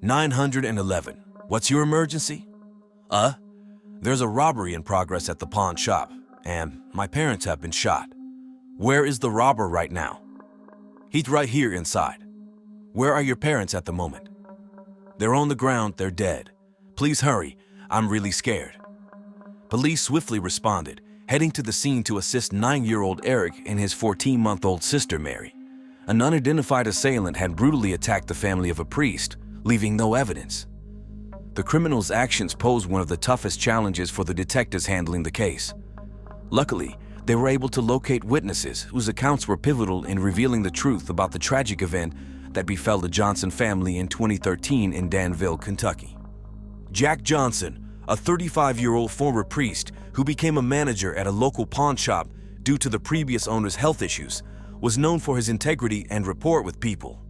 "911. What's your emergency?" There's a robbery in progress at the pawn shop, and my parents have been shot. Where is the robber right now?" "He's right here inside." "Where are your parents at the moment?" "They're on the ground, they're dead. Please hurry, I'm really scared." Police swiftly responded, heading to the scene to assist 9-year-old Eric and his 14-month-old sister Mary. An unidentified assailant had brutally attacked the family of a priest, leaving no evidence. The criminal's actions posed one of the toughest challenges for the detectives handling the case. Luckily, they were able to locate witnesses whose accounts were pivotal in revealing the truth about the tragic event that befell the Johnson family in 2013 in Danville, Kentucky. Jack Johnson, a 35-year-old former priest who became a manager at a local pawn shop due to the previous owner's health issues, was known for his integrity and rapport with people.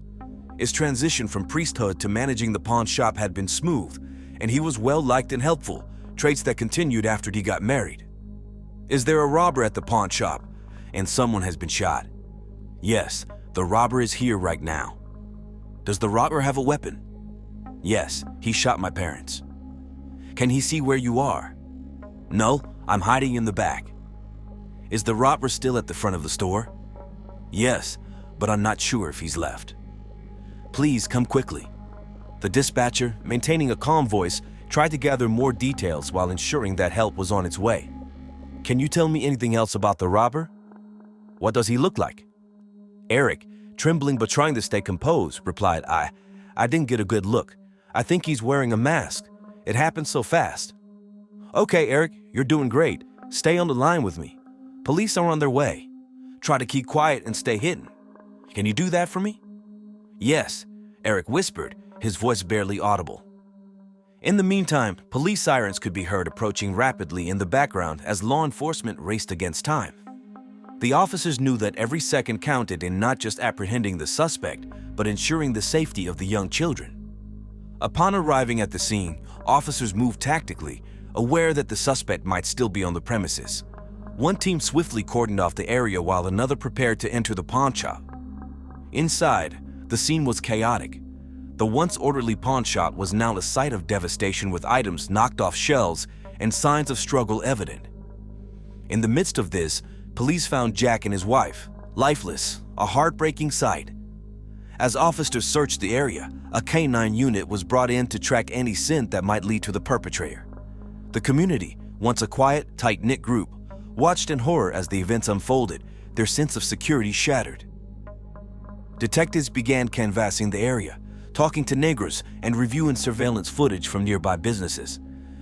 His transition from priesthood to managing the pawn shop had been smooth, and he was well-liked and helpful, traits that continued after he got married. "Is there a robber at the pawn shop, and someone has been shot?" "Yes, the robber is here right now." "Does the robber have a weapon?" "Yes, he shot my parents." "Can he see where you are?" "No, I'm hiding in the back." "Is the robber still at the front of the store?" "Yes, but I'm not sure if he's left." "Please come quickly." The dispatcher, maintaining a calm voice, tried to gather more details while ensuring that help was on its way. "Can you tell me anything else about the robber?" "What does he look like?" Eric, trembling but trying to stay composed, replied, I didn't get a good look. I think he's wearing a mask. It happened so fast." "Okay, Eric, you're doing great. Stay on the line with me. Police are on their way. Try to keep quiet and stay hidden. Can you do that for me?" "Yes," Eric whispered, his voice barely audible. In the meantime, police sirens could be heard approaching rapidly in the background as law enforcement raced against time. The officers knew that every second counted in not just apprehending the suspect, but ensuring the safety of the young children. Upon arriving at the scene, officers moved tactically, aware that the suspect might still be on the premises. One team swiftly cordoned off the area while another prepared to enter the pawn shop. Inside, the scene was chaotic. The once orderly pawn shop was now a site of devastation with items knocked off shelves and signs of struggle evident. In the midst of this, police found Jack and his wife, lifeless, a heartbreaking sight. As officers searched the area, a K-9 unit was brought in to track any scent that might lead to the perpetrator. The community, once a quiet, tight-knit group, watched in horror as the events unfolded, their sense of security shattered. Detectives began canvassing the area, talking to neighbors and reviewing surveillance footage from nearby businesses.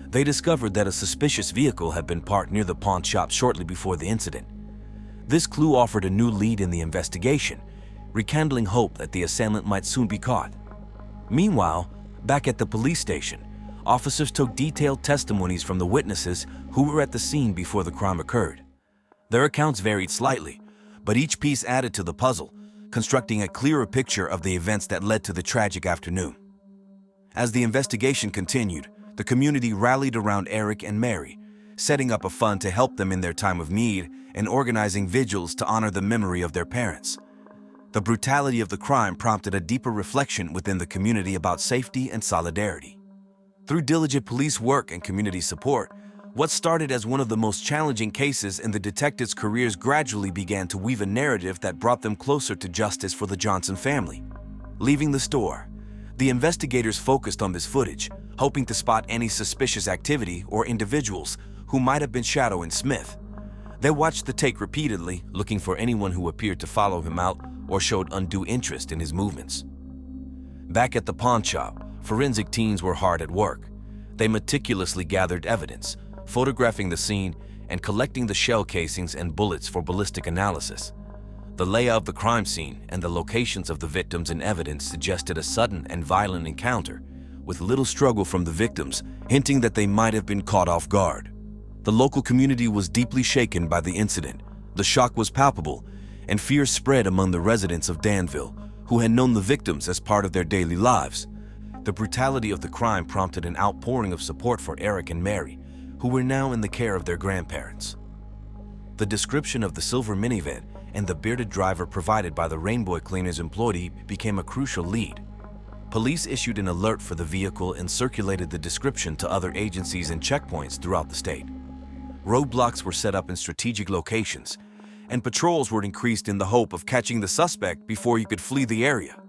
They discovered that a suspicious vehicle had been parked near the pawn shop shortly before the incident. This clue offered a new lead in the investigation, rekindling hope that the assailant might soon be caught. Meanwhile, back at the police station, officers took detailed testimonies from the witnesses who were at the scene before the crime occurred. Their accounts varied slightly, but each piece added to the puzzle, constructing a clearer picture of the events that led to the tragic afternoon. As the investigation continued, the community rallied around Eric and Mary, setting up a fund to help them in their time of need and organizing vigils to honor the memory of their parents. The brutality of the crime prompted a deeper reflection within the community about safety and solidarity. Through diligent police work and community support, what started as one of the most challenging cases in the detectives' careers gradually began to weave a narrative that brought them closer to justice for the Johnson family. Leaving the store, the investigators focused on this footage, hoping to spot any suspicious activity or individuals who might have been shadowing Smith. They watched the tape repeatedly, looking for anyone who appeared to follow him out or showed undue interest in his movements. Back at the pawn shop, forensic teams were hard at work. They meticulously gathered evidence, photographing the scene and collecting the shell casings and bullets for ballistic analysis. The layout of the crime scene and the locations of the victims and evidence suggested a sudden and violent encounter, with little struggle from the victims, hinting that they might have been caught off guard. The local community was deeply shaken by the incident. The shock was palpable, and fear spread among the residents of Danville, who had known the victims as part of their daily lives. The brutality of the crime prompted an outpouring of support for Eric and Mary, who were now in the care of their grandparents. The description of the silver minivan and the bearded driver provided by the Rainbow Cleaners employee became a crucial lead. Police issued an alert for the vehicle and circulated the description to other agencies and checkpoints throughout the state. Roadblocks were set up in strategic locations, and patrols were increased in the hope of catching the suspect before he could flee the area.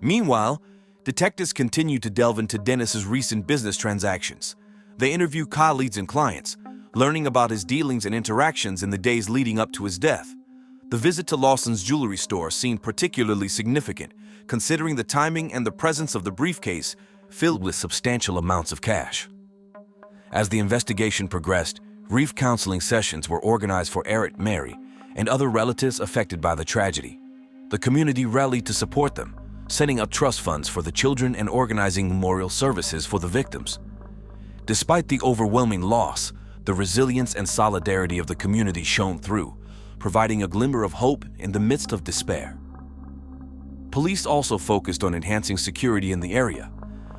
Meanwhile, detectives continued to delve into Dennis's recent business transactions. They interviewed colleagues and clients, learning about his dealings and interactions in the days leading up to his death. The visit to Lawson's jewelry store seemed particularly significant, considering the timing and the presence of the briefcase filled with substantial amounts of cash. As the investigation progressed, grief counseling sessions were organized for Eric, Mary, and other relatives affected by the tragedy. The community rallied to support them, setting up trust funds for the children and organizing memorial services for the victims. Despite the overwhelming loss, the resilience and solidarity of the community shone through, providing a glimmer of hope in the midst of despair. Police also focused on enhancing security in the area,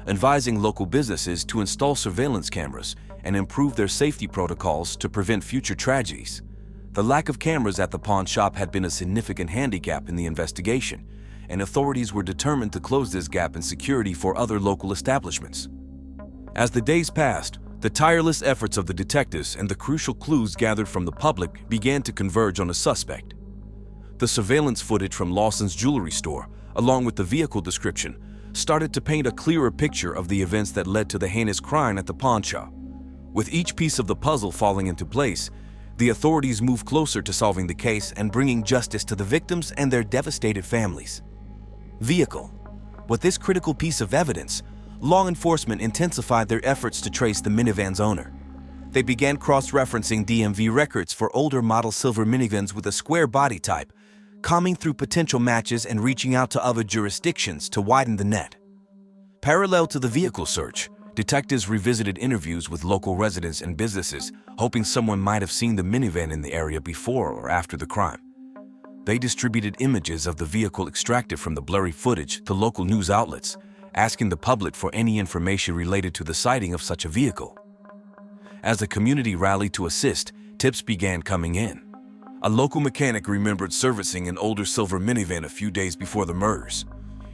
advising local businesses to install surveillance cameras and improve their safety protocols to prevent future tragedies. The lack of cameras at the pawn shop had been a significant handicap in the investigation, and authorities were determined to close this gap in security for other local establishments. As the days passed, the tireless efforts of the detectives and the crucial clues gathered from the public began to converge on a suspect. The surveillance footage from Lawson's jewelry store, along with the vehicle description, started to paint a clearer picture of the events that led to the heinous crime at the pawn shop. With each piece of the puzzle falling into place, the authorities moved closer to solving the case and bringing justice to the victims and their devastated families. Vehicle. With this critical piece of evidence, law enforcement intensified their efforts to trace the minivan's owner. They began cross-referencing DMV records for older model silver minivans with a square body type, combing through potential matches and reaching out to other jurisdictions to widen the net. Parallel to the vehicle search, detectives revisited interviews with local residents and businesses, hoping someone might have seen the minivan in the area before or after the crime. They distributed images of the vehicle extracted from the blurry footage to local news outlets, asking the public for any information related to the sighting of such a vehicle. As the community rallied to assist, tips began coming in. A local mechanic remembered servicing an older silver minivan a few days before the murders.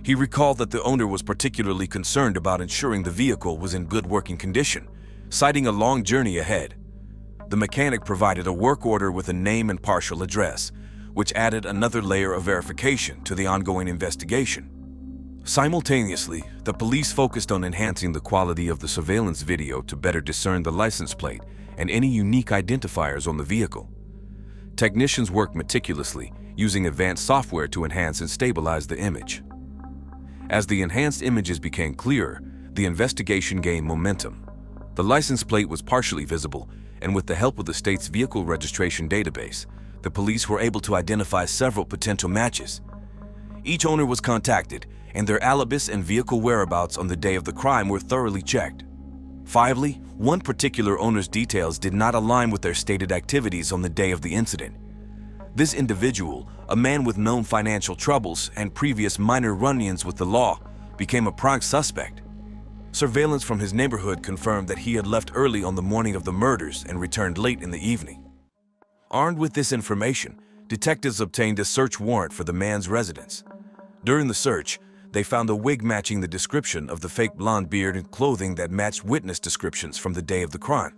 He recalled that the owner was particularly concerned about ensuring the vehicle was in good working condition, citing a long journey ahead. The mechanic provided a work order with a name and partial address, which added another layer of verification to the ongoing investigation. Simultaneously, the police focused on enhancing the quality of the surveillance video to better discern the license plate and any unique identifiers on the vehicle. Technicians worked meticulously, using advanced software to enhance and stabilize the image. As the enhanced images became clearer, the investigation gained momentum. The license plate was partially visible, and with the help of the state's vehicle registration database, the police were able to identify several potential matches. Each owner was contacted, and their alibis and vehicle whereabouts on the day of the crime were thoroughly checked. Finally, one particular owner's details did not align with their stated activities on the day of the incident. This individual, a man with known financial troubles and previous minor run-ins with the law, became a prime suspect. Surveillance from his neighborhood confirmed that he had left early on the morning of the murders and returned late in the evening. Armed with this information, detectives obtained a search warrant for the man's residence. During the search, they found a wig matching the description of the fake blonde beard and clothing that matched witness descriptions from the day of the crime.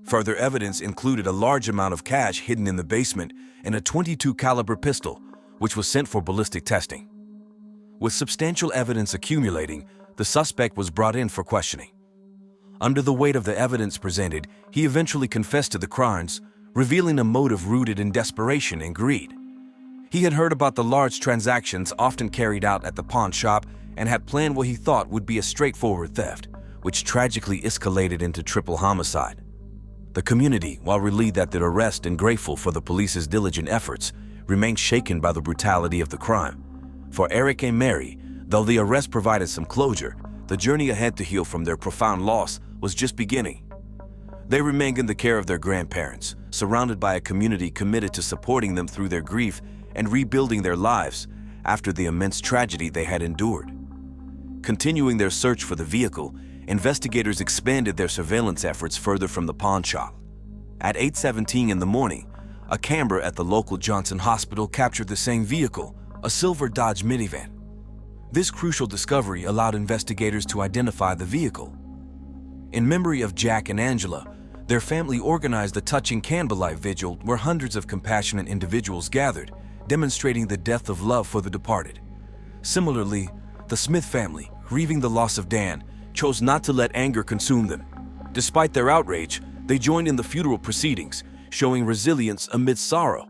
Further evidence included a large amount of cash hidden in the basement and a .22 caliber pistol, which was sent for ballistic testing. With substantial evidence accumulating, the suspect was brought in for questioning. Under the weight of the evidence presented, he eventually confessed to the crimes, revealing a motive rooted in desperation and greed. He had heard about the large transactions often carried out at the pawn shop and had planned what he thought would be a straightforward theft, which tragically escalated into triple homicide. The community, while relieved at their arrest and grateful for the police's diligent efforts, remained shaken by the brutality of the crime. For Eric and Mary, though the arrest provided some closure, the journey ahead to heal from their profound loss was just beginning. They remained in the care of their grandparents, surrounded by a community committed to supporting them through their grief and rebuilding their lives after the immense tragedy they had endured. Continuing their search for the vehicle, investigators expanded their surveillance efforts further from the pawn shop. At 8:17 in the morning, A camera at the local Johnson hospital captured the same vehicle, a silver Dodge minivan. This crucial discovery allowed investigators to identify the vehicle. In memory of Jack and Angela, their family organized a touching candlelight vigil where hundreds of compassionate individuals gathered, demonstrating the depth of love for the departed. Similarly, the Smith family, grieving the loss of Dan, chose not to let anger consume them. Despite their outrage, they joined in the funeral proceedings, showing resilience amidst sorrow.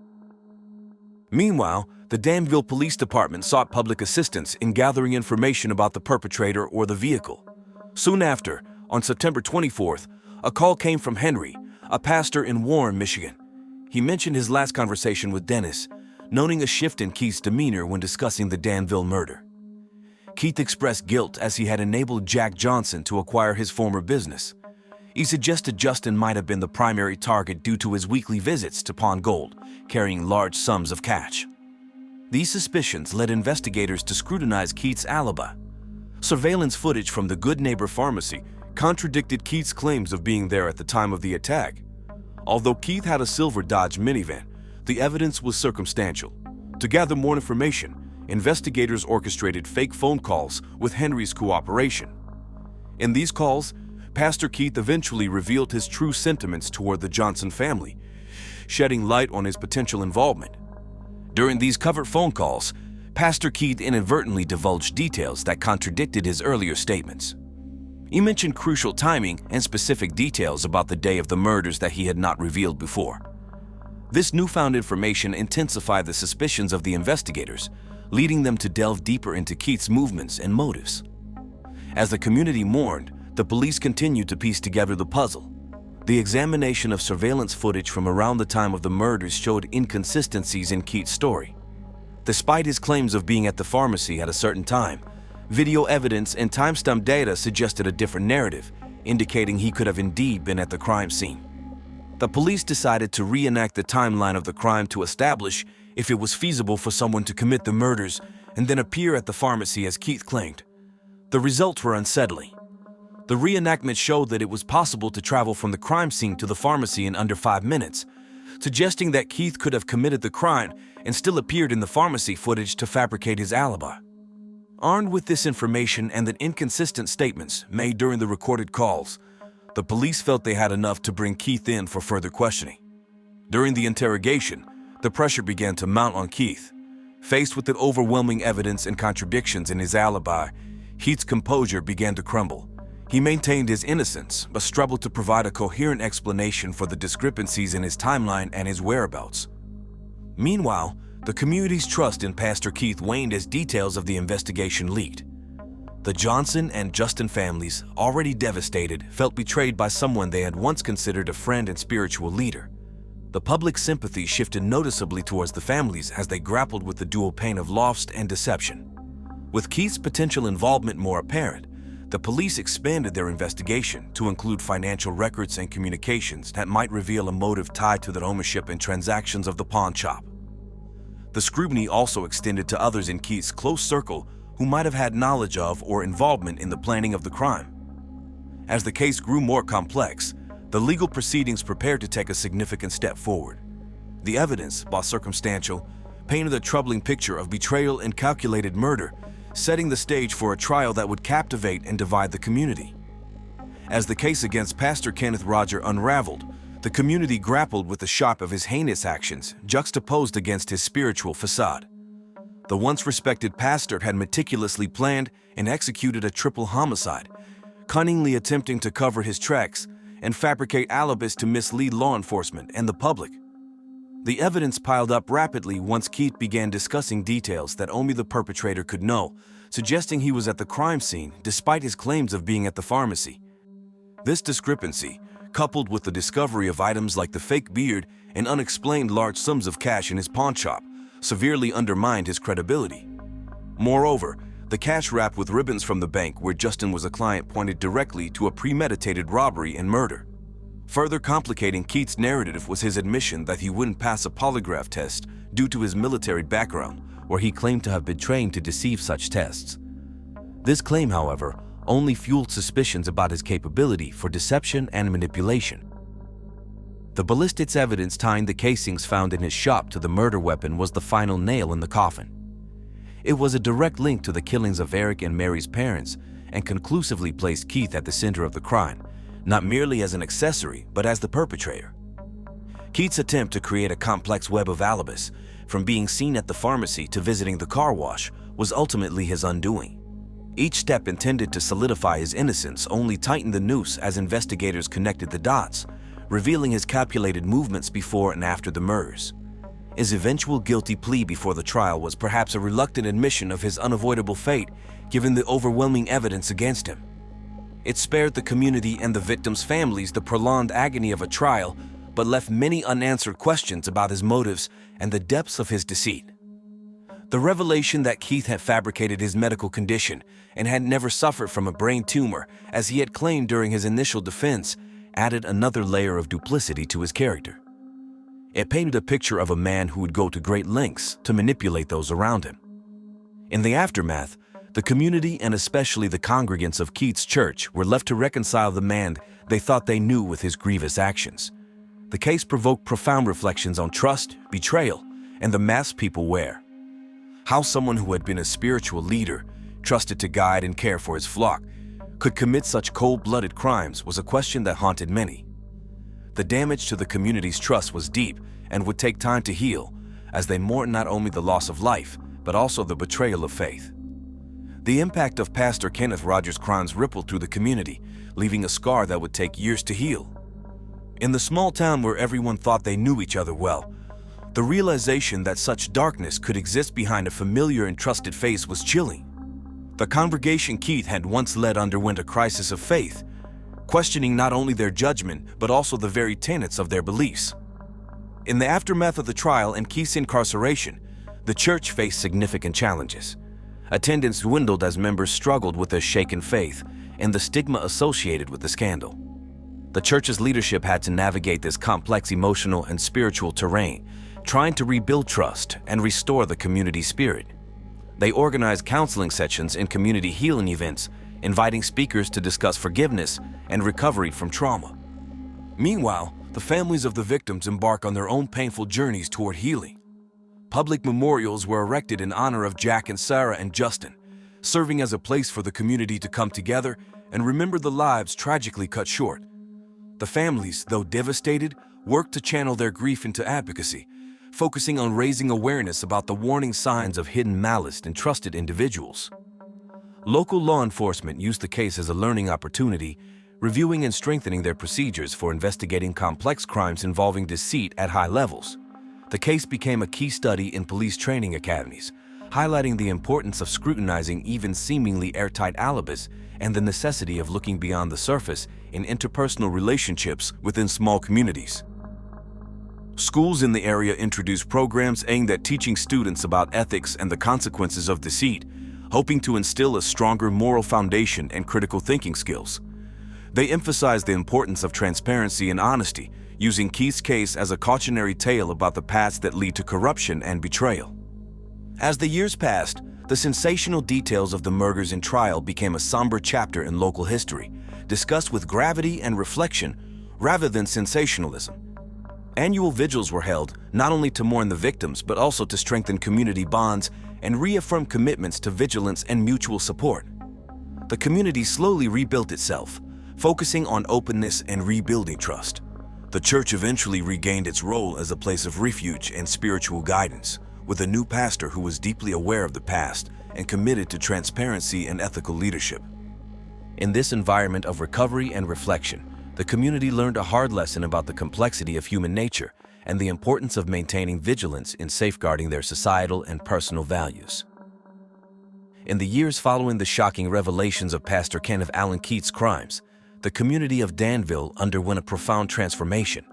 Meanwhile, the Danville Police Department sought public assistance in gathering information about the perpetrator or the vehicle. Soon after, on September 24th, a call came from Henry, a pastor in Warren, Michigan. He mentioned his last conversation with Dennis, noting a shift in Keith's demeanor when discussing the Danville murder. Keith expressed guilt as he had enabled Jack Johnson to acquire his former business. He suggested Justin might have been the primary target due to his weekly visits to pawn gold, carrying large sums of cash. These suspicions led investigators to scrutinize Keith's alibi. Surveillance footage from the Good Neighbor Pharmacy contradicted Keith's claims of being there at the time of the attack. Although Keith had a silver Dodge minivan, the evidence was circumstantial. To gather more information, investigators orchestrated fake phone calls with Henry's cooperation. In these calls, Pastor Keith eventually revealed his true sentiments toward the Johnson family, shedding light on his potential involvement. During these covert phone calls, Pastor Keith inadvertently divulged details that contradicted his earlier statements. He mentioned crucial timing and specific details about the day of the murders that he had not revealed before. This newfound information intensified the suspicions of the investigators, leading them to delve deeper into Keith's movements and motives. As the community mourned, the police continued to piece together the puzzle. The examination of surveillance footage from around the time of the murders showed inconsistencies in Keith's story. Despite his claims of being at the pharmacy at a certain time, video evidence and timestamp data suggested a different narrative, indicating he could have indeed been at the crime scene. The police decided to reenact the timeline of the crime to establish if it was feasible for someone to commit the murders and then appear at the pharmacy as Keith claimed. The results were unsettling. The reenactment showed that it was possible to travel from the crime scene to the pharmacy in under 5 minutes, suggesting that Keith could have committed the crime and still appeared in the pharmacy footage to fabricate his alibi. Armed with this information and the inconsistent statements made during the recorded calls, the police felt they had enough to bring Keith in for further questioning. During the interrogation, the pressure began to mount on Keith. Faced with the overwhelming evidence and contradictions in his alibi, Keith's composure began to crumble. He maintained his innocence, but struggled to provide a coherent explanation for the discrepancies in his timeline and his whereabouts. Meanwhile, the community's trust in Pastor Keith waned as details of the investigation leaked. The Johnson and Justin families, already devastated, felt betrayed by someone they had once considered a friend and spiritual leader. The public sympathy shifted noticeably towards the families as they grappled with the dual pain of loss and deception. With Keith's potential involvement more apparent, the police expanded their investigation to include financial records and communications that might reveal a motive tied to the ownership and transactions of the pawn shop. The scrutiny also extended to others in Keith's close circle who might have had knowledge of or involvement in the planning of the crime. As the case grew more complex, the legal proceedings prepared to take a significant step forward. The evidence, while circumstantial, painted a troubling picture of betrayal and calculated murder, setting the stage for a trial that would captivate and divide the community. As the case against Pastor Kenneth Roger unraveled, the community grappled with the shock of his heinous actions juxtaposed against his spiritual facade. The once respected pastor had meticulously planned and executed a triple homicide, cunningly attempting to cover his tracks and fabricate alibis to mislead law enforcement and the public. The evidence piled up rapidly once Keith began discussing details that only the perpetrator could know, suggesting he was at the crime scene despite his claims of being at the pharmacy. This discrepancy, coupled with the discovery of items like the fake beard and unexplained large sums of cash in his pawn shop, severely undermined his credibility. Moreover, the cash wrap with ribbons from the bank where Justin was a client pointed directly to a premeditated robbery and murder. Further complicating Keith's narrative was his admission that he wouldn't pass a polygraph test due to his military background, where he claimed to have been trained to deceive such tests. This claim, however, only fueled suspicions about his capability for deception and manipulation. The ballistics evidence tying the casings found in his shop to the murder weapon was the final nail in the coffin. It was a direct link to the killings of Eric and Mary's parents and conclusively placed Keith at the center of the crime, not merely as an accessory, but as the perpetrator. Keith's attempt to create a complex web of alibis, from being seen at the pharmacy to visiting the car wash, was ultimately his undoing. Each step intended to solidify his innocence only tightened the noose as investigators connected the dots, revealing his calculated movements before and after the murders. His eventual guilty plea before the trial was perhaps a reluctant admission of his unavoidable fate, given the overwhelming evidence against him. It spared the community and the victims' families the prolonged agony of a trial, but left many unanswered questions about his motives and the depths of his deceit. The revelation that Keith had fabricated his medical condition and had never suffered from a brain tumor, as he had claimed during his initial defense, added another layer of duplicity to his character. It painted a picture of a man who would go to great lengths to manipulate those around him. In the aftermath, the community and especially the congregants of Keith's church were left to reconcile the man they thought they knew with his grievous actions. The case provoked profound reflections on trust, betrayal, and the masks people wear. How someone who had been a spiritual leader, trusted to guide and care for his flock, could commit such cold-blooded crimes was a question that haunted many. The damage to the community's trust was deep and would take time to heal, as they mourned not only the loss of life, but also the betrayal of faith. The impact of Pastor Kenneth Rogers' crimes rippled through the community, leaving a scar that would take years to heal. In the small town where everyone thought they knew each other well, the realization that such darkness could exist behind a familiar and trusted face was chilling. The congregation Keith had once led underwent a crisis of faith, questioning not only their judgment, but also the very tenets of their beliefs. In the aftermath of the trial and Keith's incarceration, the church faced significant challenges. Attendance dwindled as members struggled with their shaken faith and the stigma associated with the scandal. The church's leadership had to navigate this complex emotional and spiritual terrain, trying to rebuild trust and restore the community spirit. They organized counseling sessions and community healing events, inviting speakers to discuss forgiveness and recovery from trauma. Meanwhile, the families of the victims embark on their own painful journeys toward healing. Public memorials were erected in honor of Jack and Sarah and Justin, serving as a place for the community to come together and remember the lives tragically cut short. The families, though devastated, worked to channel their grief into advocacy, focusing on raising awareness about the warning signs of hidden malice in trusted individuals. Local law enforcement used the case as a learning opportunity, reviewing and strengthening their procedures for investigating complex crimes involving deceit at high levels. The case became a key study in police training academies, highlighting the importance of scrutinizing even seemingly airtight alibis and the necessity of looking beyond the surface in interpersonal relationships within small communities. Schools in the area introduced programs aimed at teaching students about ethics and the consequences of deceit, hoping to instill a stronger moral foundation and critical thinking skills. They emphasized the importance of transparency and honesty, using Keith's case as a cautionary tale about the paths that lead to corruption and betrayal. As the years passed, the sensational details of the murders in trial became a somber chapter in local history, discussed with gravity and reflection rather than sensationalism. Annual vigils were held not only to mourn the victims, but also to strengthen community bonds and reaffirm commitments to vigilance and mutual support. The community slowly rebuilt itself, focusing on openness and rebuilding trust. The church eventually regained its role as a place of refuge and spiritual guidance, with a new pastor who was deeply aware of the past and committed to transparency and ethical leadership. In this environment of recovery and reflection, the community learned a hard lesson about the complexity of human nature and the importance of maintaining vigilance in safeguarding their societal and personal values. In the years following the shocking revelations of Pastor Kenneth Allen Keith's crimes, the community of Danville underwent a profound transformation.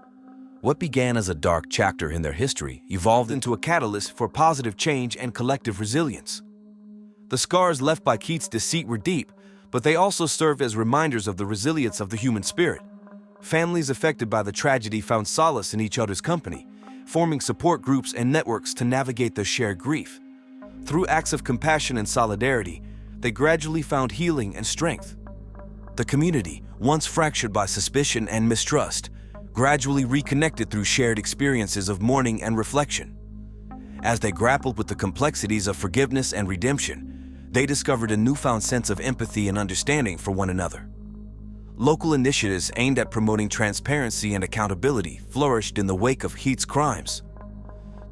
What began as a dark chapter in their history evolved into a catalyst for positive change and collective resilience. The scars left by Keith's deceit were deep, but they also served as reminders of the resilience of the human spirit. Families affected by the tragedy found solace in each other's company, forming support groups and networks to navigate their shared grief. Through acts of compassion and solidarity, they gradually found healing and strength. The community, once fractured by suspicion and mistrust, gradually reconnected through shared experiences of mourning and reflection. As they grappled with the complexities of forgiveness and redemption, they discovered a newfound sense of empathy and understanding for one another. Local initiatives aimed at promoting transparency and accountability flourished in the wake of Heath's crimes.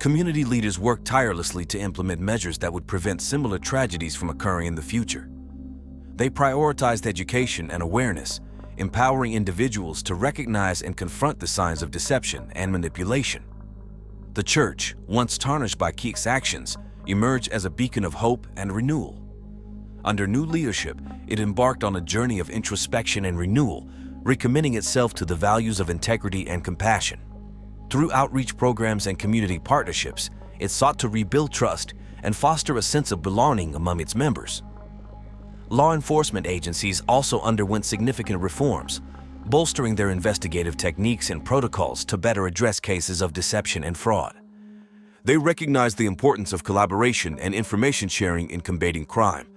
Community leaders worked tirelessly to implement measures that would prevent similar tragedies from occurring in the future. They prioritized education and awareness, empowering individuals to recognize and confront the signs of deception and manipulation. The church, once tarnished by Keith's actions, emerged as a beacon of hope and renewal. Under new leadership, it embarked on a journey of introspection and renewal, recommitting itself to the values of integrity and compassion. Through outreach programs and community partnerships, it sought to rebuild trust and foster a sense of belonging among its members. Law enforcement agencies also underwent significant reforms, bolstering their investigative techniques and protocols to better address cases of deception and fraud. They recognized the importance of collaboration and information sharing in combating crime,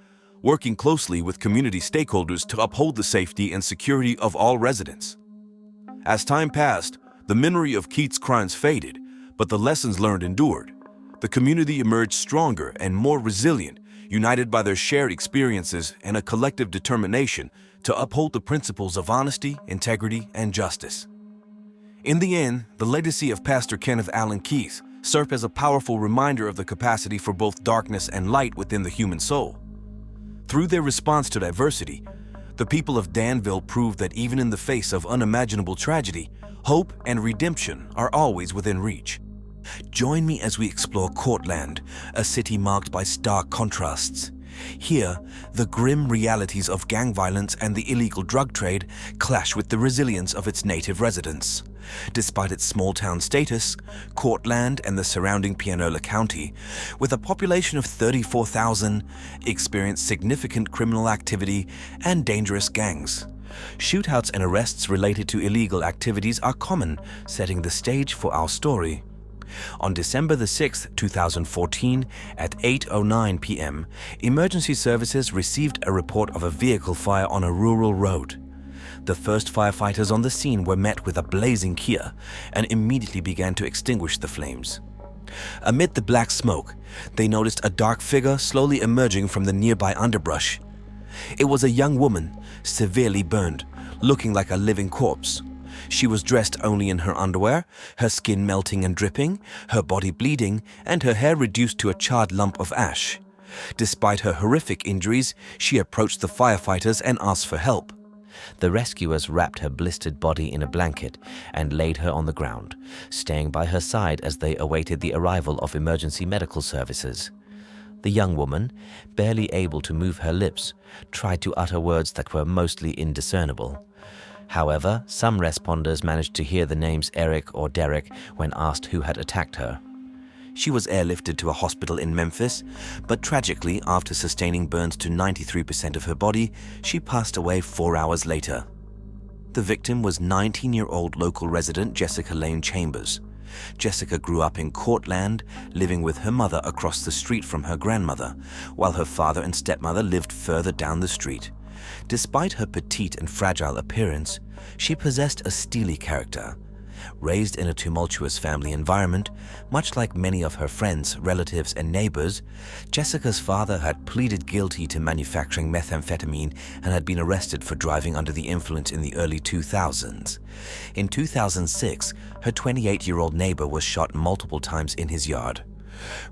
working closely with community stakeholders to uphold the safety and security of all residents. As time passed, the memory of Keith's crimes faded, but the lessons learned endured. The community emerged stronger and more resilient, united by their shared experiences and a collective determination to uphold the principles of honesty, integrity, and justice. In the end, the legacy of Pastor Kenneth Allen Keith served as a powerful reminder of the capacity for both darkness and light within the human soul. Through their response to diversity, the people of Danville proved that even in the face of unimaginable tragedy, hope and redemption are always within reach. Join me as we explore Cortland, a city marked by stark contrasts. Here, the grim realities of gang violence and the illegal drug trade clash with the resilience of its native residents. Despite its small-town status, Cortland and the surrounding Pianola County, with a population of 34,000, experience significant criminal activity and dangerous gangs. Shootouts and arrests related to illegal activities are common, setting the stage for our story. On December the 6th, 2014, at 8:09 p.m., emergency services received a report of a vehicle fire on a rural road. The first firefighters on the scene were met with a blazing Kia and immediately began to extinguish the flames. Amid the black smoke, they noticed a dark figure slowly emerging from the nearby underbrush. It was a young woman, severely burned, looking like a living corpse. She was dressed only in her underwear, her skin melting and dripping, her body bleeding, and her hair reduced to a charred lump of ash. Despite her horrific injuries, she approached the firefighters and asked for help. The rescuers wrapped her blistered body in a blanket and laid her on the ground, staying by her side as they awaited the arrival of emergency medical services. The young woman, barely able to move her lips, tried to utter words that were mostly indiscernible. However, some responders managed to hear the names Eric or Derek when asked who had attacked her. She was airlifted to a hospital in Memphis, but tragically, after sustaining burns to 93% of her body, she passed away 4 hours later. The victim was 19-year-old local resident Jessica Lane Chambers. Jessica grew up in Cortland, living with her mother across the street from her grandmother, while her father and stepmother lived further down the street. Despite her petite and fragile appearance, she possessed a steely character. Raised in a tumultuous family environment, much like many of her friends, relatives, and neighbors, Jessica's father had pleaded guilty to manufacturing methamphetamine and had been arrested for driving under the influence in the early 2000s. In 2006, her 28-year-old neighbor was shot multiple times in his yard.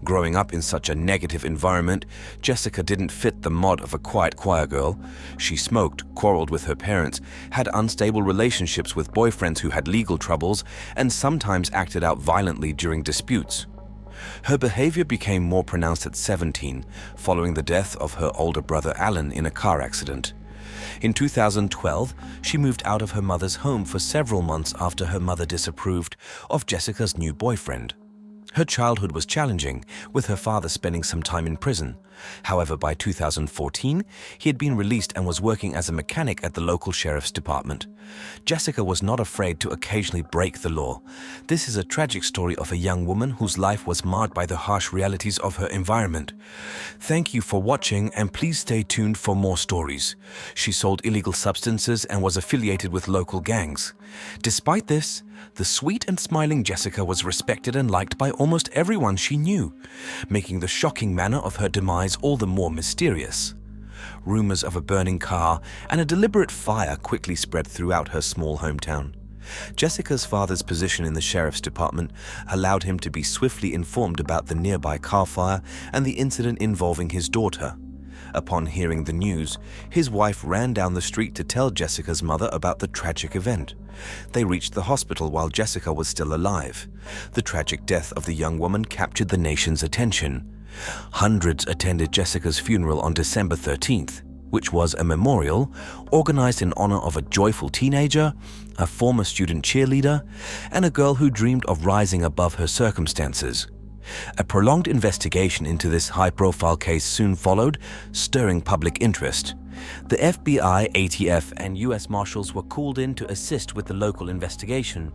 Growing up in such a negative environment, Jessica didn't fit the mod of a quiet choir girl. She smoked, quarreled with her parents, had unstable relationships with boyfriends who had legal troubles, and sometimes acted out violently during disputes. Her behavior became more pronounced at 17, following the death of her older brother Alan in a car accident. In 2012, she moved out of her mother's home for several months after her mother disapproved of Jessica's new boyfriend. Her childhood was challenging, with her father spending some time in prison. However, by 2014, he had been released and was working as a mechanic at the local sheriff's department. Jessica was not afraid to occasionally break the law. This is a tragic story of a young woman whose life was marred by the harsh realities of her environment. Thank you for watching, and please stay tuned for more stories. She sold illegal substances and was affiliated with local gangs. Despite this, The sweet and smiling Jessica was respected and liked by almost everyone she knew, making the shocking manner of her demise all the more mysterious. Rumors of a burning car and a deliberate fire quickly spread throughout her small hometown. Jessica's father's position in the sheriff's department allowed him to be swiftly informed about the nearby car fire and the incident involving his daughter. Upon hearing the news, his wife ran down the street to tell Jessica's mother about the tragic event. They reached the hospital while Jessica was still alive. The tragic death of the young woman captured the nation's attention. Hundreds attended Jessica's funeral on December 13th, which was a memorial organized in honor of a joyful teenager, a former student cheerleader, and a girl who dreamed of rising above her circumstances. A prolonged investigation into this high-profile case soon followed, stirring public interest. The FBI, ATF, and U.S. Marshals were called in to assist with the local investigation.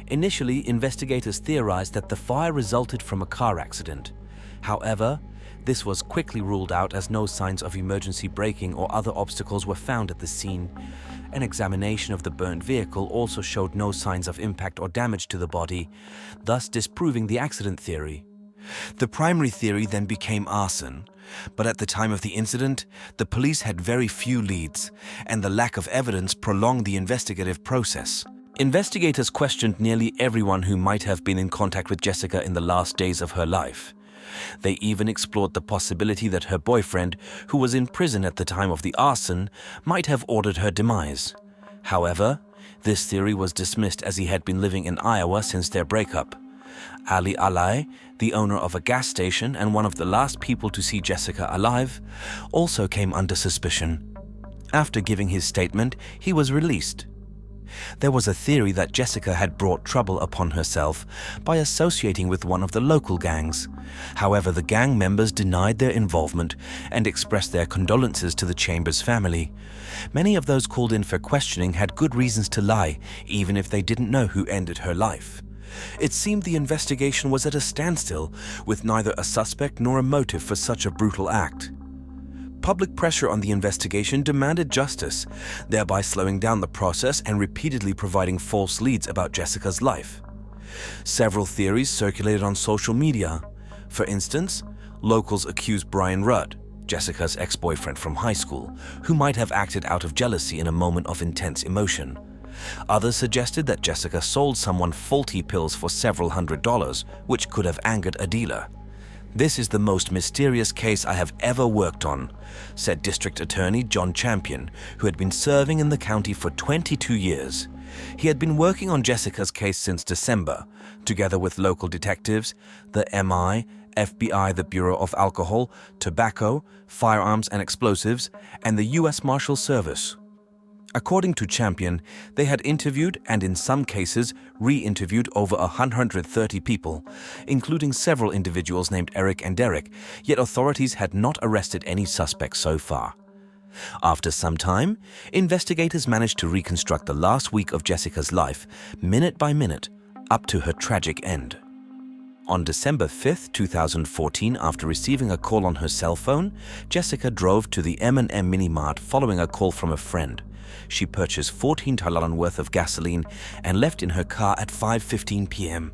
Initially, investigators theorized that the fire resulted from a car accident. However, this was quickly ruled out as no signs of emergency braking or other obstacles were found at the scene. An examination of the burned vehicle also showed no signs of impact or damage to the body, thus disproving the accident theory. The primary theory then became arson, but at the time of the incident, the police had very few leads, and the lack of evidence prolonged the investigative process. Investigators questioned nearly everyone who might have been in contact with Jessica in the last days of her life. They even explored the possibility that her boyfriend, who was in prison at the time of the arson, might have ordered her demise. However, this theory was dismissed as he had been living in Iowa since their breakup. Ali Alai, the owner of a gas station and one of the last people to see Jessica alive, also came under suspicion. After giving his statement, he was released. There was a theory that Jessica had brought trouble upon herself by associating with one of the local gangs. However, the gang members denied their involvement and expressed their condolences to the Chambers family. Many of those called in for questioning had good reasons to lie, even if they didn't know who ended her life. It seemed the investigation was at a standstill, with neither a suspect nor a motive for such a brutal act. Public pressure on the investigation demanded justice, thereby slowing down the process and repeatedly providing false leads about Jessica's life. Several theories circulated on social media. For instance, locals accused Brian Rudd, Jessica's ex-boyfriend from high school, who might have acted out of jealousy in a moment of intense emotion. Others suggested that Jessica sold someone faulty pills for several $100s, which could have angered a dealer. "This is the most mysterious case I have ever worked on," said District Attorney John Champion, who had been serving in the county for 22 years. He had been working on Jessica's case since December, together with local detectives, the MI, FBI, the Bureau of Alcohol, Tobacco, Firearms and Explosives, and the U.S. Marshal Service. According to Champion, they had interviewed and in some cases re-interviewed over 130 people, including several individuals named Eric and Derek, yet authorities had not arrested any suspects so far. After some time, investigators managed to reconstruct the last week of Jessica's life, minute by minute, up to her tragic end. On December 5, 2014, after receiving a call on her cell phone, Jessica drove to the M&M Mini-Mart following a call from a friend. She purchased $14 worth of gasoline and left in her car at 5:15 p.m.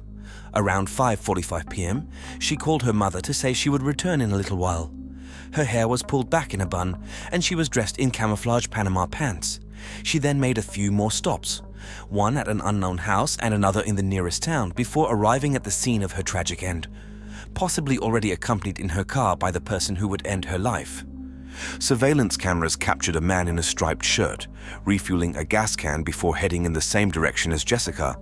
Around 5:45 p.m., she called her mother to say she would return in a little while. Her hair was pulled back in a bun and she was dressed in camouflage Panama pants. She then made a few more stops, one at an unknown house and another in the nearest town, before arriving at the scene of her tragic end, possibly already accompanied in her car by the person who would end her life. Surveillance cameras captured a man in a striped shirt, refueling a gas can before heading in the same direction as Jessica.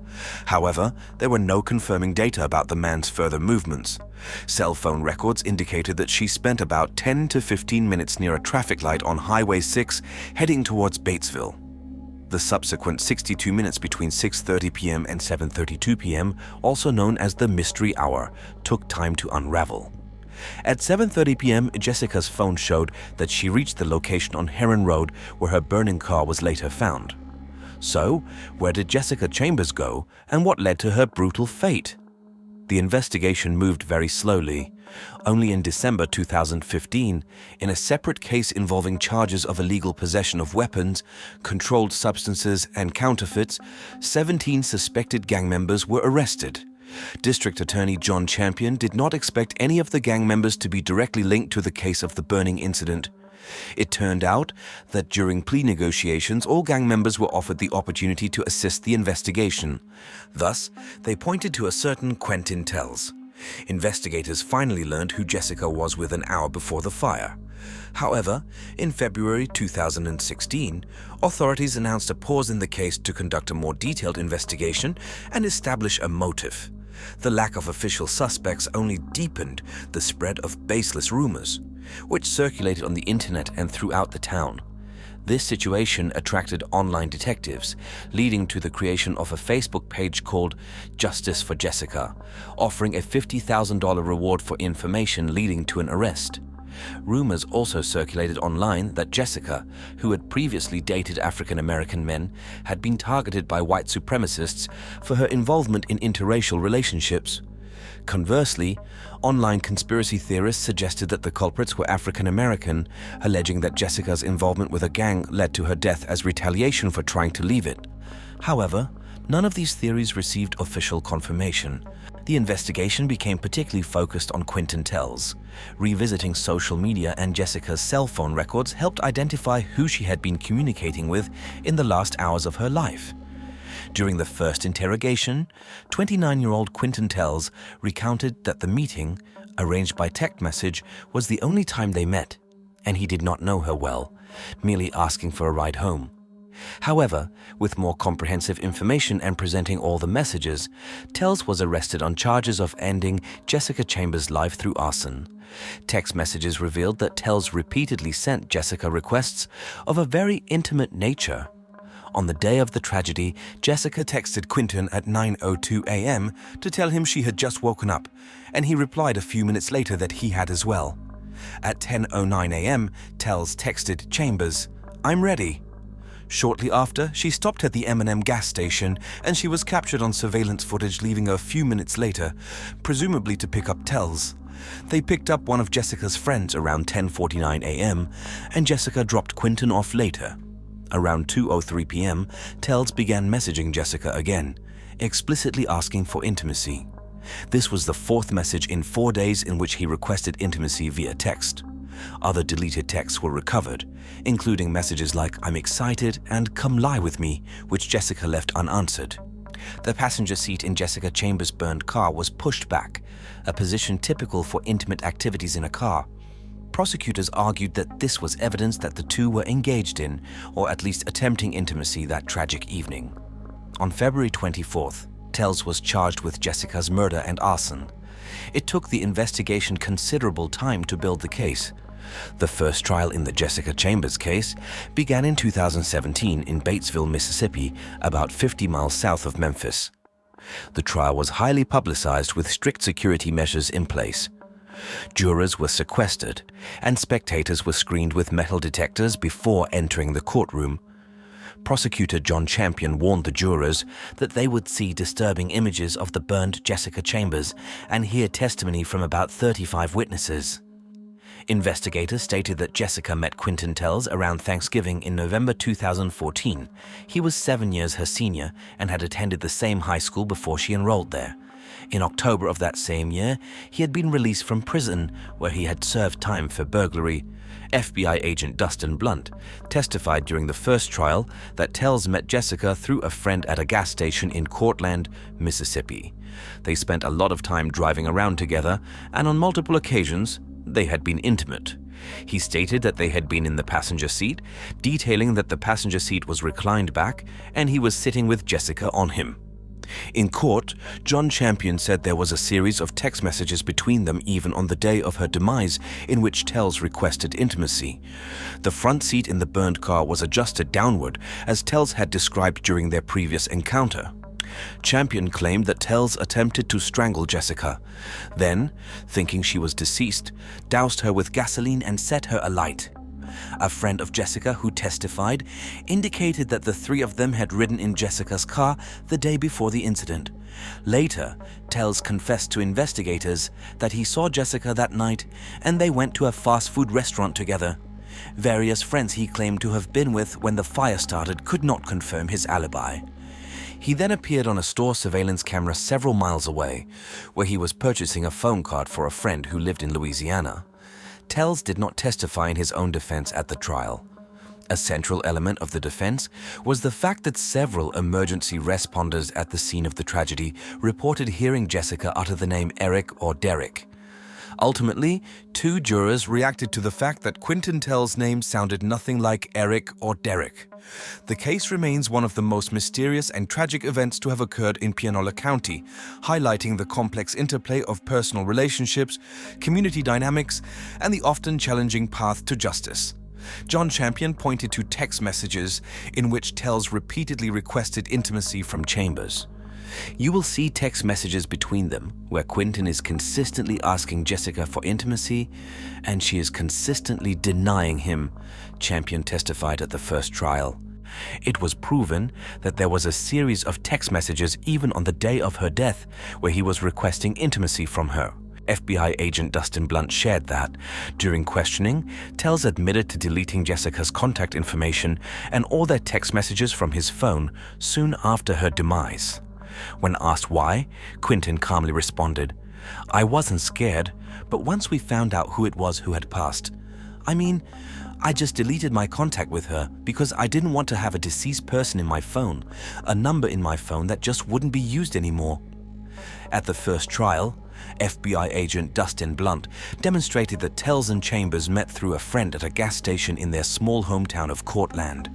However, there were no confirming data about the man's further movements. Cell phone records indicated that she spent about 10 to 15 minutes near a traffic light on Highway 6, heading towards Batesville. The subsequent 62 minutes between 6:30 p.m. and 7:32 p.m., also known as the mystery hour, took time to unravel. At 7:30 p.m., Jessica's phone showed that she reached the location on Heron Road where her burning car was later found. So, where did Jessica Chambers go and what led to her brutal fate? The investigation moved very slowly. Only in December 2015, in a separate case involving charges of illegal possession of weapons, controlled substances, and counterfeits, 17 suspected gang members were arrested. District Attorney John Champion did not expect any of the gang members to be directly linked to the case of the burning incident. It turned out that during plea negotiations, all gang members were offered the opportunity to assist the investigation. Thus, they pointed to a certain Quentin Tells. Investigators finally learned who Jessica was within an hour before the fire. However, in February 2016, authorities announced a pause in the case to conduct a more detailed investigation and establish a motive. The lack of official suspects only deepened the spread of baseless rumors, which circulated on the internet and throughout the town. This situation attracted online detectives, leading to the creation of a Facebook page called Justice for Jessica, offering a $50,000 reward for information leading to an arrest. Rumors also circulated online that Jessica, who had previously dated African-American men, had been targeted by white supremacists for her involvement in interracial relationships. Conversely, online conspiracy theorists suggested that the culprits were African-American, alleging that Jessica's involvement with a gang led to her death as retaliation for trying to leave it. However, none of these theories received official confirmation. The investigation became particularly focused on Quentin Tells. Revisiting social media and Jessica's cell phone records helped identify who she had been communicating with in the last hours of her life. During the first interrogation, 29-year-old Quentin Tells recounted that the meeting, arranged by text message, was the only time they met, and he did not know her well, merely asking for a ride home. However, with more comprehensive information and presenting all the messages, Tells was arrested on charges of ending Jessica Chambers' life through arson. Text messages revealed that Tells repeatedly sent Jessica requests of a very intimate nature. On the day of the tragedy, Jessica texted Quentin at 9:02 a.m. to tell him she had just woken up, and he replied a few minutes later that he had as well. At 10:09 a.m., Tells texted Chambers, "I'm ready." Shortly after, she stopped at the M&M gas station and she was captured on surveillance footage leaving a few minutes later, presumably to pick up Tells. They picked up one of Jessica's friends around 10:49 a.m. and Jessica dropped Quentin off later. Around 2:03 p.m., Tells began messaging Jessica again, explicitly asking for intimacy. This was the fourth message in 4 days in which he requested intimacy via text. Other deleted texts were recovered, including messages like "I'm excited" and "Come lie with me," which Jessica left unanswered. The passenger seat in Jessica Chambers' burned car was pushed back, a position typical for intimate activities in a car. Prosecutors argued that this was evidence that the two were engaged in, or at least attempting intimacy that tragic evening. On February 24th, Tells was charged with Jessica's murder and arson. It took the investigation considerable time to build the case. The first trial in the Jessica Chambers case began in 2017 in Batesville, Mississippi, about 50 miles south of Memphis. The trial was highly publicized with strict security measures in place. Jurors were sequestered, and spectators were screened with metal detectors before entering the courtroom. Prosecutor John Champion warned the jurors that they would see disturbing images of the burned Jessica Chambers and hear testimony from about 35 witnesses. Investigators stated that Jessica met Quentin Tells around Thanksgiving in November 2014. He was 7 years her senior and had attended the same high school before she enrolled there. In October of that same year, he had been released from prison where he had served time for burglary. FBI agent Dustin Blunt testified during the first trial that Tells met Jessica through a friend at a gas station in Cortland, Mississippi. They spent a lot of time driving around together, and on multiple occasions, they had been intimate. He stated that they had been in the passenger seat, detailing that the passenger seat was reclined back and he was sitting with Jessica on him. In court, John Champion said there was a series of text messages between them even on the day of her demise in which Tells requested intimacy. The front seat in the burned car was adjusted downward, as Tells had described during their previous encounter. Champion claimed that Tells attempted to strangle Jessica. Then, thinking she was deceased, doused her with gasoline and set her alight. A friend of Jessica who testified indicated that the three of them had ridden in Jessica's car the day before the incident. Later, Tells confessed to investigators that he saw Jessica that night and they went to a fast food restaurant together. Various friends he claimed to have been with when the fire started could not confirm his alibi. He then appeared on a store surveillance camera several miles away, where he was purchasing a phone card for a friend who lived in Louisiana. Tells did not testify in his own defense at the trial. A central element of the defense was the fact that several emergency responders at the scene of the tragedy reported hearing Jessica utter the name Eric or Derek. Ultimately, two jurors reacted to the fact that Quinton Tells' name sounded nothing like Eric or Derek. The case remains one of the most mysterious and tragic events to have occurred in Pianola County, highlighting the complex interplay of personal relationships, community dynamics, and the often challenging path to justice. John Champion pointed to text messages in which Tells repeatedly requested intimacy from Chambers. You will see text messages between them where Quinton is consistently asking Jessica for intimacy and she is consistently denying him, Champion testified at the first trial. It was proven that there was a series of text messages even on the day of her death where he was requesting intimacy from her. FBI agent Dustin Blunt shared that, during questioning, Tells admitted to deleting Jessica's contact information and all their text messages from his phone soon after her demise. When asked why, Quinton calmly responded, "I wasn't scared, but once we found out who it was who had passed, I just deleted my contact with her because I didn't want to have a deceased person in my phone, a number in my phone that just wouldn't be used anymore." At the first trial, FBI agent Dustin Blunt demonstrated that Tells and Chambers met through a friend at a gas station in their small hometown of Cortland.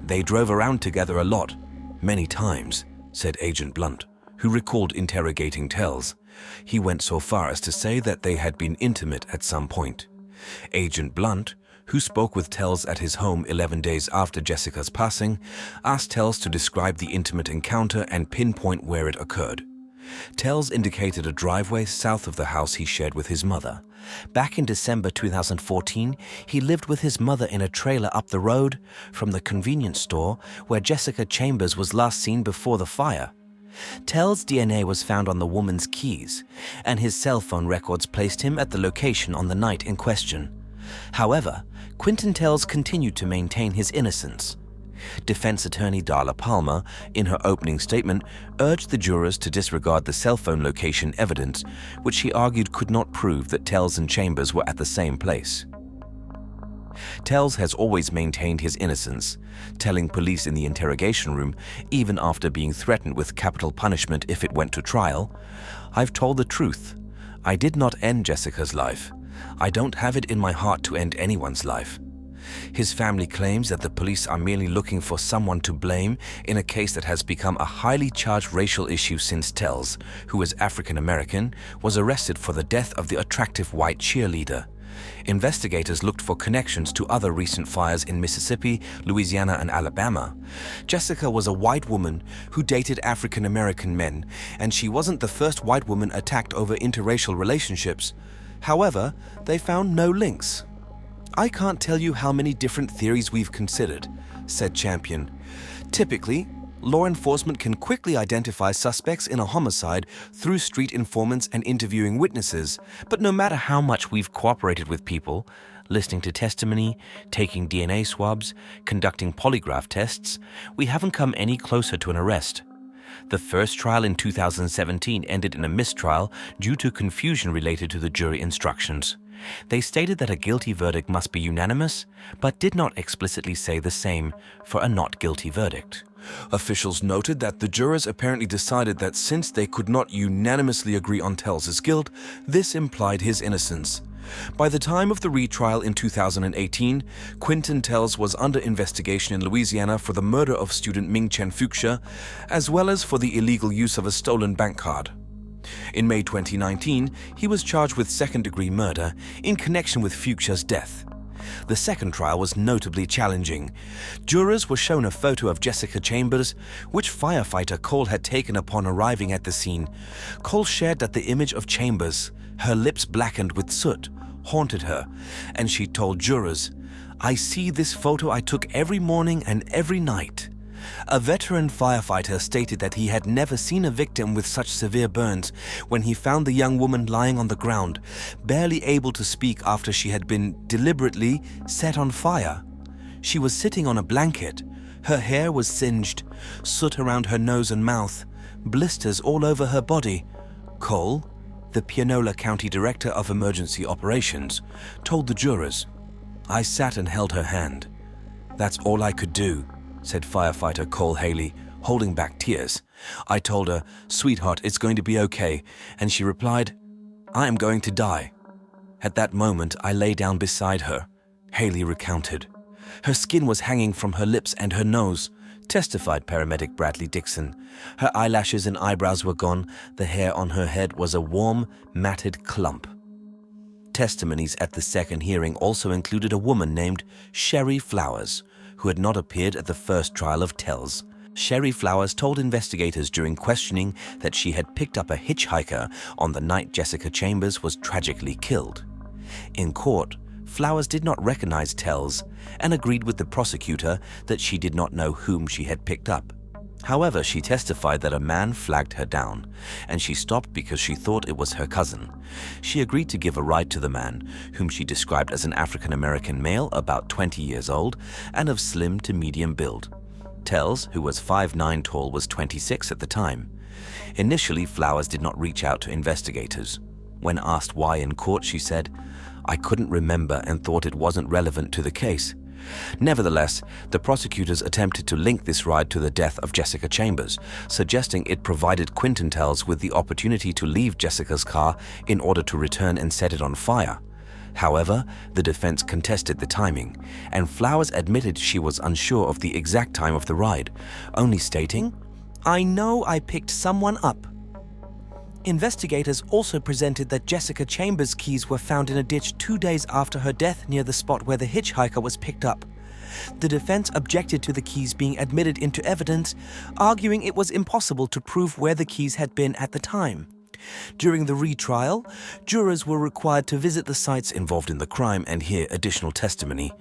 "They drove around together a lot, many times," said Agent Blunt, who recalled interrogating Tells. He went so far as to say that they had been intimate at some point. Agent Blunt, who spoke with Tells at his home 11 days after Jessica's passing, asked Tells to describe the intimate encounter and pinpoint where it occurred. Tells indicated a driveway south of the house he shared with his mother. Back in December 2014, he lived with his mother in a trailer up the road from the convenience store where Jessica Chambers was last seen before the fire. Tells' DNA was found on the woman's keys, and his cell phone records placed him at the location on the night in question. However, Quinton Tells continued to maintain his innocence. Defense attorney Darla Palmer, in her opening statement, urged the jurors to disregard the cell phone location evidence, which she argued could not prove that Tells and Chambers were at the same place. Tells has always maintained his innocence, telling police in the interrogation room, even after being threatened with capital punishment if it went to trial, "I've told the truth. I did not end Jessica's life. I don't have it in my heart to end anyone's life." His family claims that the police are merely looking for someone to blame in a case that has become a highly charged racial issue since Tells, who is African American, was arrested for the death of the attractive white cheerleader. Investigators looked for connections to other recent fires in Mississippi, Louisiana, and Alabama. Jessica was a white woman who dated African American men, and she wasn't the first white woman attacked over interracial relationships. However, they found no links. "I can't tell you how many different theories we've considered," said Champion. "Typically, law enforcement can quickly identify suspects in a homicide through street informants and interviewing witnesses, but no matter how much we've cooperated with people, listening to testimony, taking DNA swabs, conducting polygraph tests, we haven't come any closer to an arrest." The first trial in 2017 ended in a mistrial due to confusion related to the jury instructions. They stated that a guilty verdict must be unanimous, but did not explicitly say the same for a not guilty verdict. Officials noted that the jurors apparently decided that since they could not unanimously agree on Tells' guilt, this implied his innocence. By the time of the retrial in 2018, Quinton Tells was under investigation in Louisiana for the murder of student Ming Chen Fuchsia, as well as for the illegal use of a stolen bank card. In May 2019, he was charged with second-degree murder in connection with Fuchsia's death. The second trial was notably challenging. Jurors were shown a photo of Jessica Chambers, which firefighter Cole had taken upon arriving at the scene. Cole shared that the image of Chambers, her lips blackened with soot, haunted her, and she told jurors, "I see this photo I took every morning and every night." A veteran firefighter stated that he had never seen a victim with such severe burns when he found the young woman lying on the ground, barely able to speak after she had been deliberately set on fire. She was sitting on a blanket. Her hair was singed, soot around her nose and mouth, blisters all over her body. Cole, the Pianola County Director of Emergency Operations, told the jurors, "I sat and held her hand. That's all I could do," said firefighter Cole Haley, holding back tears. "I told her, 'Sweetheart, it's going to be okay,' and she replied, 'I am going to die.' At that moment, I lay down beside her," Haley recounted. "Her skin was hanging from her lips and her nose," testified paramedic Bradley Dixon. "Her eyelashes and eyebrows were gone. The hair on her head was a warm, matted clump." Testimonies at the second hearing also included a woman named Sherry Flowers, who had not appeared at the first trial of Tells. Sherry Flowers told investigators during questioning that she had picked up a hitchhiker on the night Jessica Chambers was tragically killed. In court, Flowers did not recognize Tells and agreed with the prosecutor that she did not know whom she had picked up. However, she testified that a man flagged her down, and she stopped because she thought it was her cousin. She agreed to give a ride to the man, whom she described as an African-American male about 20 years old and of slim to medium build. Tells, who was 5'9" tall, was 26 at the time. Initially, Flowers did not reach out to investigators. When asked why in court, she said, "I couldn't remember and thought it wasn't relevant to the case." Nevertheless, the prosecutors attempted to link this ride to the death of Jessica Chambers, suggesting it provided Quentin Tells with the opportunity to leave Jessica's car in order to return and set it on fire. However, the defense contested the timing, and Flowers admitted she was unsure of the exact time of the ride, only stating, "I know I picked someone up." Investigators also presented that Jessica Chambers' keys were found in a ditch 2 days after her death near the spot where the hitchhiker was picked up. The defense objected to the keys being admitted into evidence, arguing it was impossible to prove where the keys had been at the time. During the retrial, jurors were required to visit the sites involved in the crime and hear additional testimony.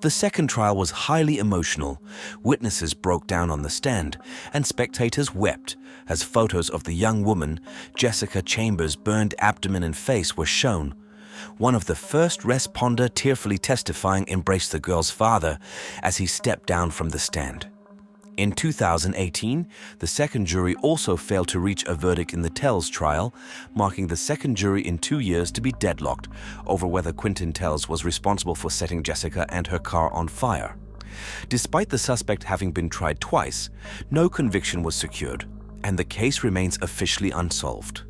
The second trial was highly emotional. Witnesses broke down on the stand, and spectators wept as photos of the young woman, Jessica Chambers' burned abdomen and face were shown. One of the first responder tearfully testifying embraced the girl's father as he stepped down from the stand. In 2018, the second jury also failed to reach a verdict in the Tells trial, marking the second jury in 2 years to be deadlocked over whether Quentin Tells was responsible for setting Jessica and her car on fire. Despite the suspect having been tried twice, no conviction was secured, and the case remains officially unsolved.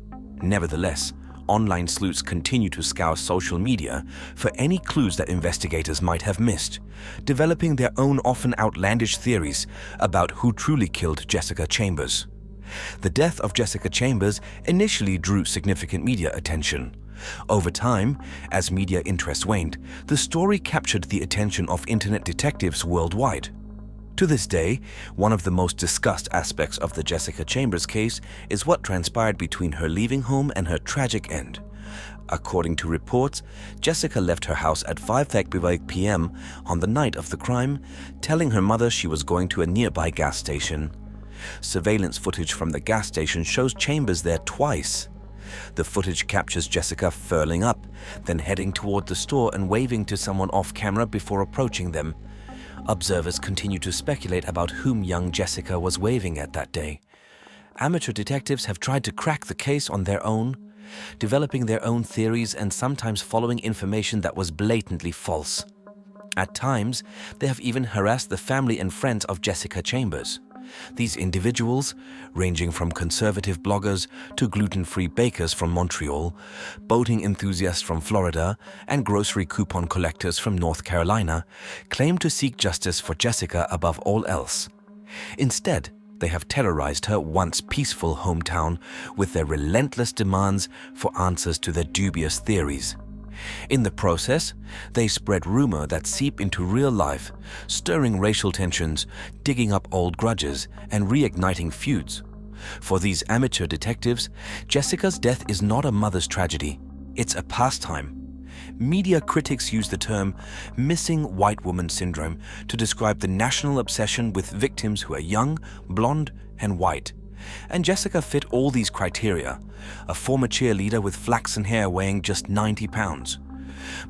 Nevertheless, online sleuths continue to scour social media for any clues that investigators might have missed, developing their own often outlandish theories about who truly killed Jessica Chambers. The death of Jessica Chambers initially drew significant media attention. Over time, as media interest waned, the story captured the attention of internet detectives worldwide. To this day, one of the most discussed aspects of the Jessica Chambers case is what transpired between her leaving home and her tragic end. According to reports, Jessica left her house at 5:30 p.m. on the night of the crime, telling her mother she was going to a nearby gas station. Surveillance footage from the gas station shows Chambers there twice. The footage captures Jessica furling up, then heading toward the store and waving to someone off camera before approaching them. Observers continue to speculate about whom young Jessica was waving at that day. Amateur detectives have tried to crack the case on their own, developing their own theories and sometimes following information that was blatantly false. At times, they have even harassed the family and friends of Jessica Chambers. These individuals, ranging from conservative bloggers to gluten-free bakers from Montreal, boating enthusiasts from Florida, and grocery coupon collectors from North Carolina, claim to seek justice for Jessica above all else. Instead, they have terrorized her once peaceful hometown with their relentless demands for answers to their dubious theories. In the process, they spread rumor that seep into real life, stirring racial tensions, digging up old grudges, and reigniting feuds. For these amateur detectives, Jessica's death is not a mother's tragedy. It's a pastime. Media critics use the term missing white woman syndrome to describe the national obsession with victims who are young, blonde, and white. And Jessica fit all these criteria, a former cheerleader with flaxen hair weighing just 90 pounds.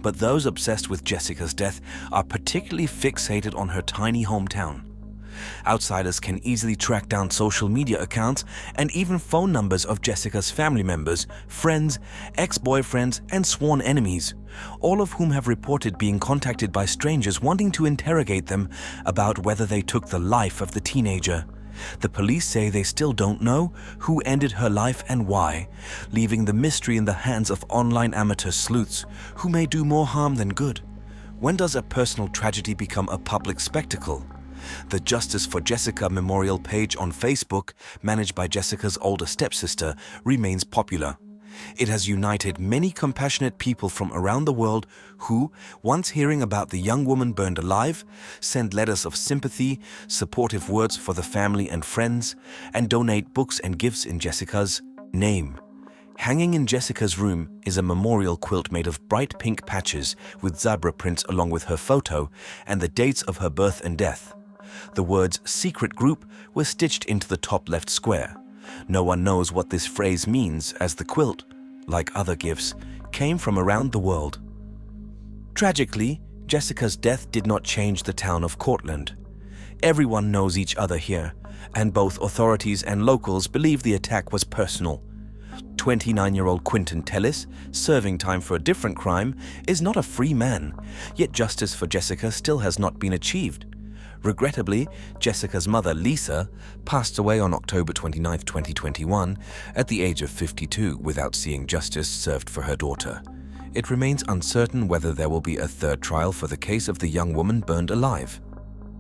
But those obsessed with Jessica's death are particularly fixated on her tiny hometown. Outsiders can easily track down social media accounts and even phone numbers of Jessica's family members, friends, ex-boyfriends, and sworn enemies, all of whom have reported being contacted by strangers wanting to interrogate them about whether they took the life of the teenager. The police say they still don't know who ended her life and why, leaving the mystery in the hands of online amateur sleuths who may do more harm than good. When does a personal tragedy become a public spectacle? The Justice for Jessica memorial page on Facebook, managed by Jessica's older stepsister, remains popular. It has united many compassionate people from around the world who, once hearing about the young woman burned alive, send letters of sympathy, supportive words for the family and friends, and donate books and gifts in Jessica's name. Hanging in Jessica's room is a memorial quilt made of bright pink patches with zebra prints along with her photo and the dates of her birth and death. The words "secret group" were stitched into the top left square. No one knows what this phrase means, as the quilt, like other gifts, came from around the world. Tragically, Jessica's death did not change the town of Cortland. Everyone knows each other here, and both authorities and locals believe the attack was personal. 29-year-old Quentin Tellis, serving time for a different crime, is not a free man, yet justice for Jessica still has not been achieved. Regrettably, Jessica's mother, Lisa, passed away on October 29, 2021, at the age of 52 without seeing justice served for her daughter. It remains uncertain whether there will be a third trial for the case of the young woman burned alive.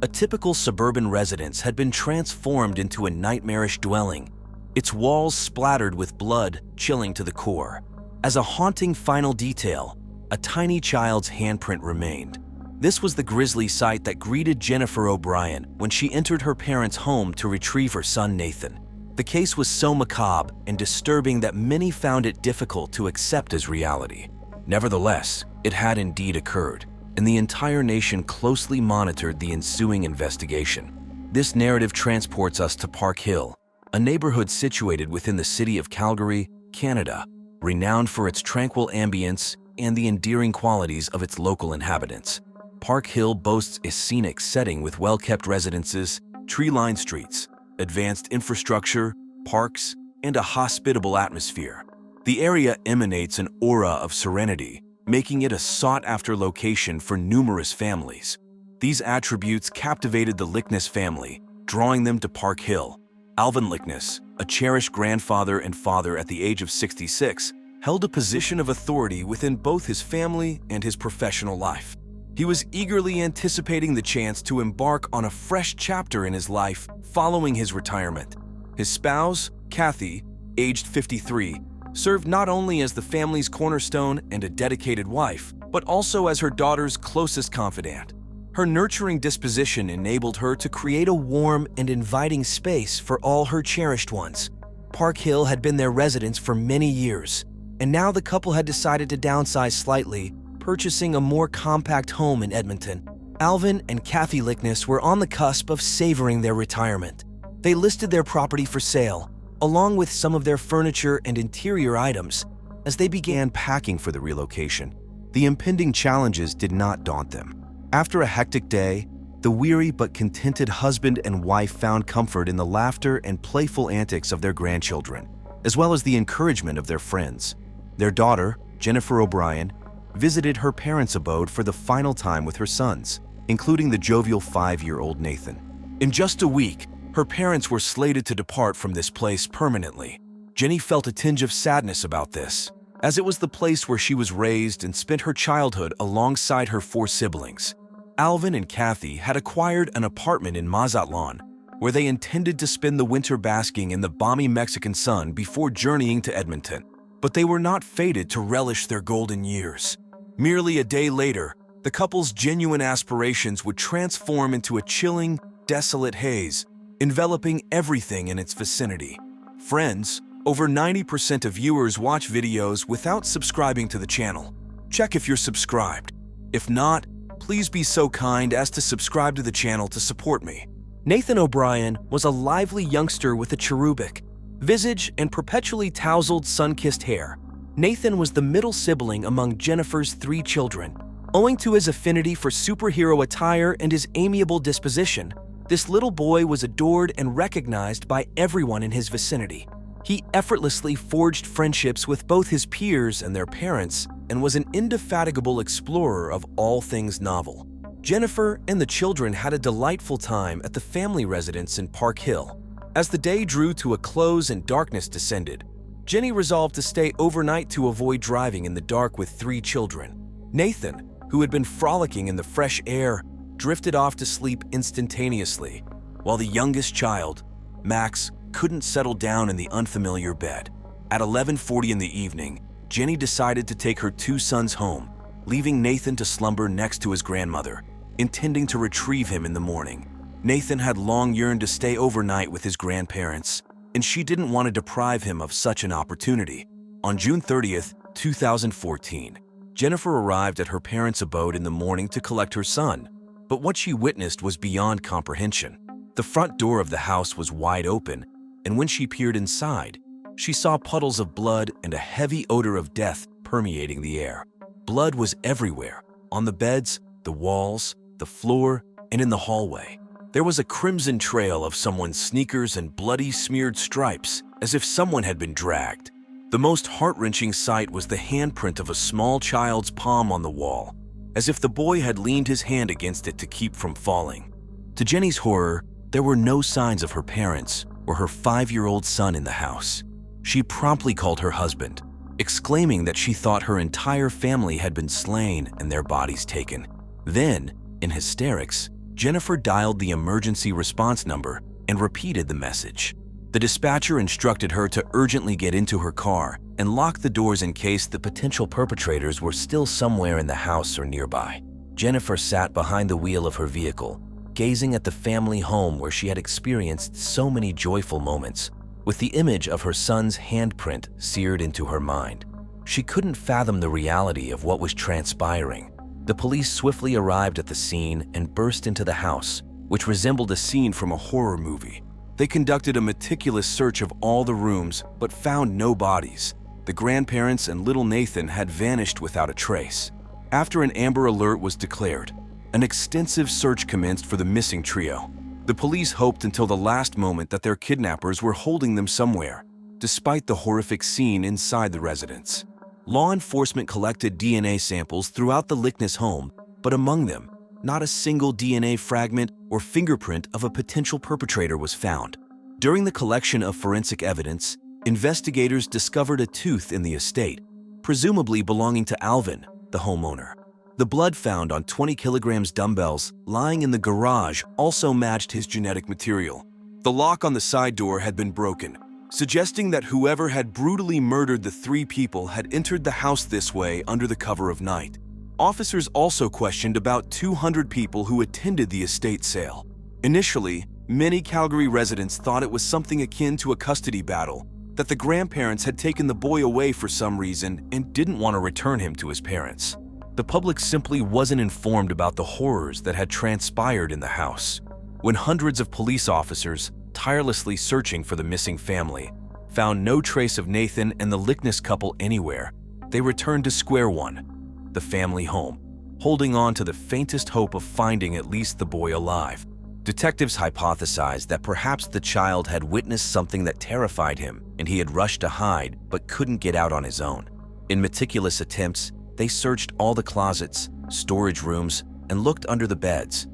A typical suburban residence had been transformed into a nightmarish dwelling, its walls splattered with blood, chilling to the core. As a haunting final detail, a tiny child's handprint remained. This was the grisly sight that greeted Jennifer O'Brien when she entered her parents' home to retrieve her son Nathan. The case was so macabre and disturbing that many found it difficult to accept as reality. Nevertheless, it had indeed occurred, and the entire nation closely monitored the ensuing investigation. This narrative transports us to Park Hill, a neighborhood situated within the city of Calgary, Canada, renowned for its tranquil ambience and the endearing qualities of its local inhabitants. Park Hill boasts a scenic setting with well-kept residences, tree-lined streets, advanced infrastructure, parks, and a hospitable atmosphere. The area emanates an aura of serenity, making it a sought-after location for numerous families. These attributes captivated the Lickness family, drawing them to Park Hill. Alvin Lickness, a cherished grandfather and father at the age of 66, held a position of authority within both his family and his professional life. He was eagerly anticipating the chance to embark on a fresh chapter in his life following his retirement. His spouse, Kathy, aged 53, served not only as the family's cornerstone and a dedicated wife, but also as her daughter's closest confidant. Her nurturing disposition enabled her to create a warm and inviting space for all her cherished ones. Park Hill had been their residence for many years, and now the couple had decided to downsize slightly, purchasing a more compact home in Edmonton. Alvin and Kathy Lickness were on the cusp of savoring their retirement. They listed their property for sale, along with some of their furniture and interior items, as they began packing for the relocation. The impending challenges did not daunt them. After a hectic day, the weary but contented husband and wife found comfort in the laughter and playful antics of their grandchildren, as well as the encouragement of their friends. Their daughter, Jennifer O'Brien, visited her parents' abode for the final time with her sons, including the jovial 5-year-old Nathan. In just a week, her parents were slated to depart from this place permanently. Jenny felt a tinge of sadness about this, as it was the place where she was raised and spent her childhood alongside her 4 siblings. Alvin and Kathy had acquired an apartment in Mazatlan, where they intended to spend the winter basking in the balmy Mexican sun before journeying to Edmonton. But they were not fated to relish their golden years. Merely a day later, the couple's genuine aspirations would transform into a chilling, desolate haze, enveloping everything in its vicinity. Friends, over 90% of viewers watch videos without subscribing to the channel. check if you're subscribed. If not, please be so kind as to subscribe to the channel to support me. Nathan O'Brien was a lively youngster with a cherubic visage and perpetually tousled, sun-kissed hair. Nathan was the middle sibling among Jennifer's 3 children. Owing to his affinity for superhero attire and his amiable disposition, this little boy was adored and recognized by everyone in his vicinity. He effortlessly forged friendships with both his peers and their parents and was an indefatigable explorer of all things novel. Jennifer and the children had a delightful time at the family residence in Park Hill. As the day drew to a close and darkness descended, Jenny resolved to stay overnight to avoid driving in the dark with 3 children. Nathan, who had been frolicking in the fresh air, drifted off to sleep instantaneously, while the youngest child, Max, couldn't settle down in the unfamiliar bed. At 11:40 in the evening, Jenny decided to take her 2 sons home, leaving Nathan to slumber next to his grandmother, intending to retrieve him in the morning. Nathan had long yearned to stay overnight with his grandparents, and she didn't want to deprive him of such an opportunity. On June 30th, 2014, Jennifer arrived at her parents' abode in the morning to collect her son, but what she witnessed was beyond comprehension. The front door of the house was wide open, and when she peered inside, she saw puddles of blood and a heavy odor of death permeating the air. Blood was everywhere, on the beds, the walls, the floor, and in the hallway. There was a crimson trail of someone's sneakers and bloody smeared stripes, as if someone had been dragged. The most heart-wrenching sight was the handprint of a small child's palm on the wall, as if the boy had leaned his hand against it to keep from falling. To Jenny's horror, there were no signs of her parents or her 5-year-old son in the house. She promptly called her husband, exclaiming that she thought her entire family had been slain and their bodies taken. Then, in hysterics, Jennifer dialed the emergency response number and repeated the message. The dispatcher instructed her to urgently get into her car and lock the doors in case the potential perpetrators were still somewhere in the house or nearby. Jennifer sat behind the wheel of her vehicle, gazing at the family home where she had experienced so many joyful moments, with the image of her son's handprint seared into her mind. She couldn't fathom the reality of what was transpiring. The police swiftly arrived at the scene and burst into the house, which resembled a scene from a horror movie. They conducted a meticulous search of all the rooms, but found no bodies. The grandparents and little Nathan had vanished without a trace. After an Amber Alert was declared, an extensive search commenced for the missing trio. The police hoped until the last moment that their kidnappers were holding them somewhere, despite the horrific scene inside the residence. Law enforcement collected DNA samples throughout the Lickness home, but among them, not a single DNA fragment or fingerprint of a potential perpetrator was found. During the collection of forensic evidence, investigators discovered a tooth in the estate, presumably belonging to Alvin, the homeowner. The blood found on 20 kilograms dumbbells lying in the garage also matched his genetic material. The lock on the side door had been broken, suggesting that whoever had brutally murdered the 3 people had entered the house this way under the cover of night. Officers also questioned about 200 people who attended the estate sale. Initially, many Calgary residents thought it was something akin to a custody battle, that the grandparents had taken the boy away for some reason and didn't want to return him to his parents. The public simply wasn't informed about the horrors that had transpired in the house. When hundreds of police officers, tirelessly searching for the missing family, found no trace of Nathan and the Lickness couple anywhere, they returned to square one, the family home, holding on to the faintest hope of finding at least the boy alive. Detectives hypothesized that perhaps the child had witnessed something that terrified him and he had rushed to hide but couldn't get out on his own. In meticulous attempts, they searched all the closets, storage rooms, and looked under the beds.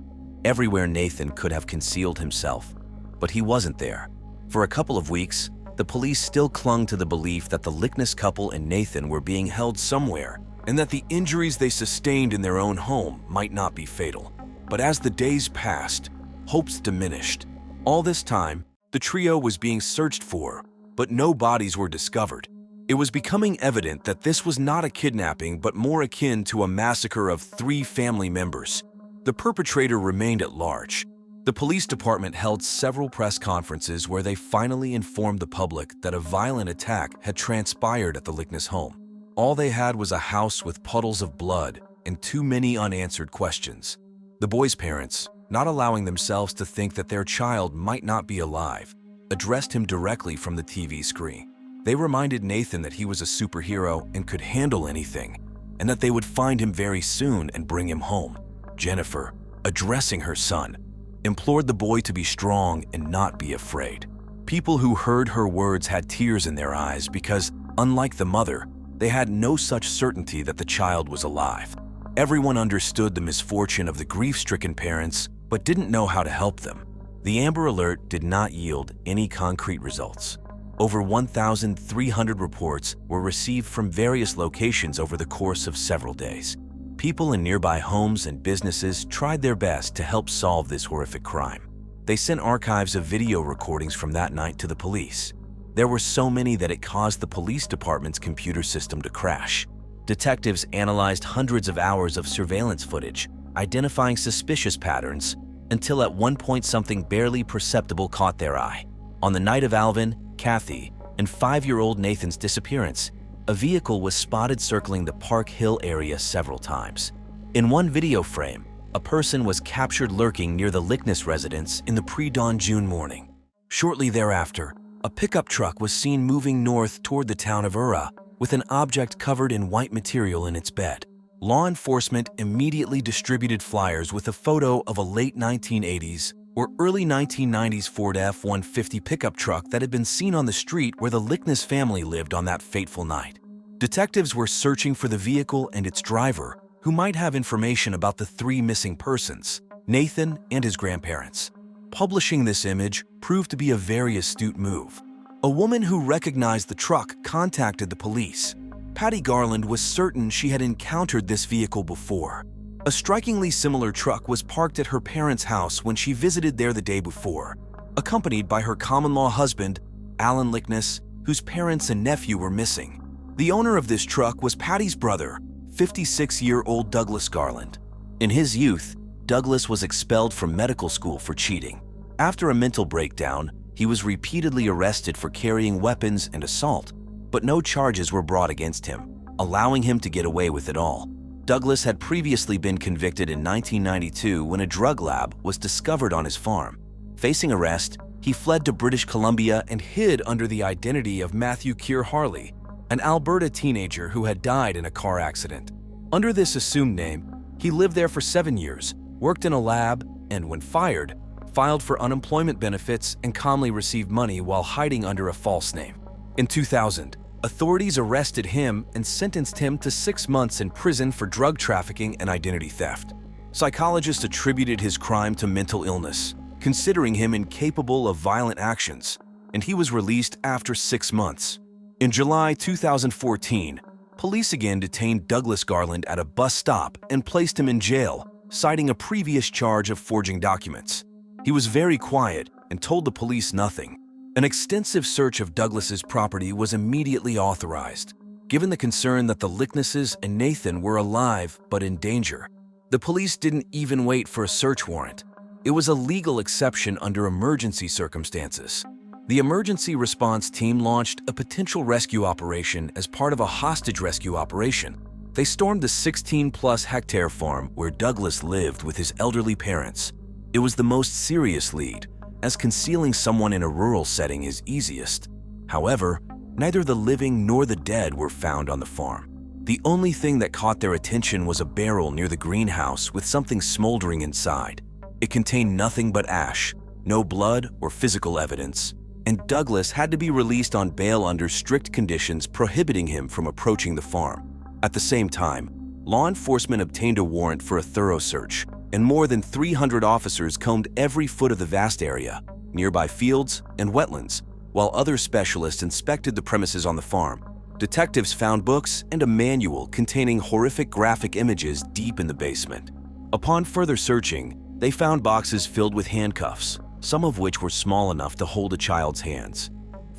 Everywhere Nathan could have concealed himself, but he wasn't there. For a couple of weeks, the police still clung to the belief that the Lickness couple and Nathan were being held somewhere and that the injuries they sustained in their own home might not be fatal. But as the days passed, hopes diminished. All this time, the trio was being searched for, but no bodies were discovered. It was becoming evident that this was not a kidnapping but more akin to a massacre of 3 family members. The perpetrator remained at large. The police department held several press conferences where they finally informed the public that a violent attack had transpired at the Lickness home. All they had was a house with puddles of blood and too many unanswered questions. The boy's parents, not allowing themselves to think that their child might not be alive, addressed him directly from the TV screen. They reminded Nathan that he was a superhero and could handle anything, and that they would find him very soon and bring him home. Jennifer, addressing her son, implored the boy to be strong and not be afraid. People who heard her words had tears in their eyes because, unlike the mother, they had no such certainty that the child was alive. Everyone understood the misfortune of the grief-stricken parents, but didn't know how to help them. The Amber Alert did not yield any concrete results. Over 1,300 reports were received from various locations over the course of several days. People in nearby homes and businesses tried their best to help solve this horrific crime. They sent archives of video recordings from that night to the police. There were so many that it caused the police department's computer system to crash. Detectives analyzed hundreds of hours of surveillance footage, identifying suspicious patterns, until at one point something barely perceptible caught their eye. On the night of Alvin, Kathy, and 5-year-old Nathan's disappearance, a vehicle was spotted circling the Park Hill area several times. In one video frame, a person was captured lurking near the Lickness residence in the pre-dawn June morning. Shortly thereafter, a pickup truck was seen moving north toward the town of Ura with an object covered in white material in its bed. Law enforcement immediately distributed flyers with a photo of a late 1980s or early 1990s Ford F-150 pickup truck that had been seen on the street where the Lickness family lived on that fateful night. Detectives were searching for the vehicle and its driver, who might have information about the 3 missing persons, Nathan and his grandparents. Publishing this image proved to be a very astute move. A woman who recognized the truck contacted the police. Patty Garland was certain she had encountered this vehicle before. A strikingly similar truck was parked at her parents' house when she visited there the day before, accompanied by her common-law husband, Alan Lickness, whose parents and nephew were missing. The owner of this truck was Patty's brother, 56-year-old Douglas Garland. In his youth, Douglas was expelled from medical school for cheating. After a mental breakdown, he was repeatedly arrested for carrying weapons and assault, but no charges were brought against him, allowing him to get away with it all. Douglas had previously been convicted in 1992 when a drug lab was discovered on his farm. Facing arrest, he fled to British Columbia and hid under the identity of Matthew Keir Harley, an Alberta teenager who had died in a car accident. Under this assumed name, he lived there for 7 years, worked in a lab, and when fired, filed for unemployment benefits and calmly received money while hiding under a false name. In 2000, authorities arrested him and sentenced him to 6 months in prison for drug trafficking and identity theft. Psychologists attributed his crime to mental illness, considering him incapable of violent actions, and he was released after 6 months. In July 2014, police again detained Douglas Garland at a bus stop and placed him in jail, citing a previous charge of forging documents. He was very quiet and told the police nothing. An extensive search of Douglas's property was immediately authorized, given the concern that the Licknesses and Nathan were alive but in danger. The police didn't even wait for a search warrant. It was a legal exception under emergency circumstances. The emergency response team launched a potential rescue operation as part of a hostage rescue operation. They stormed the 16-plus hectare farm where Douglas lived with his elderly parents. It was the most serious lead, as concealing someone in a rural setting is easiest. However, neither the living nor the dead were found on the farm. The only thing that caught their attention was a barrel near the greenhouse with something smoldering inside. It contained nothing but ash, no blood or physical evidence, and Douglas had to be released on bail under strict conditions prohibiting him from approaching the farm. At the same time, law enforcement obtained a warrant for a thorough search, and more than 300 officers combed every foot of the vast area, nearby fields and wetlands, while other specialists inspected the premises on the farm. Detectives found books and a manual containing horrific graphic images deep in the basement. Upon further searching, they found boxes filled with handcuffs, some of which were small enough to hold a child's hands.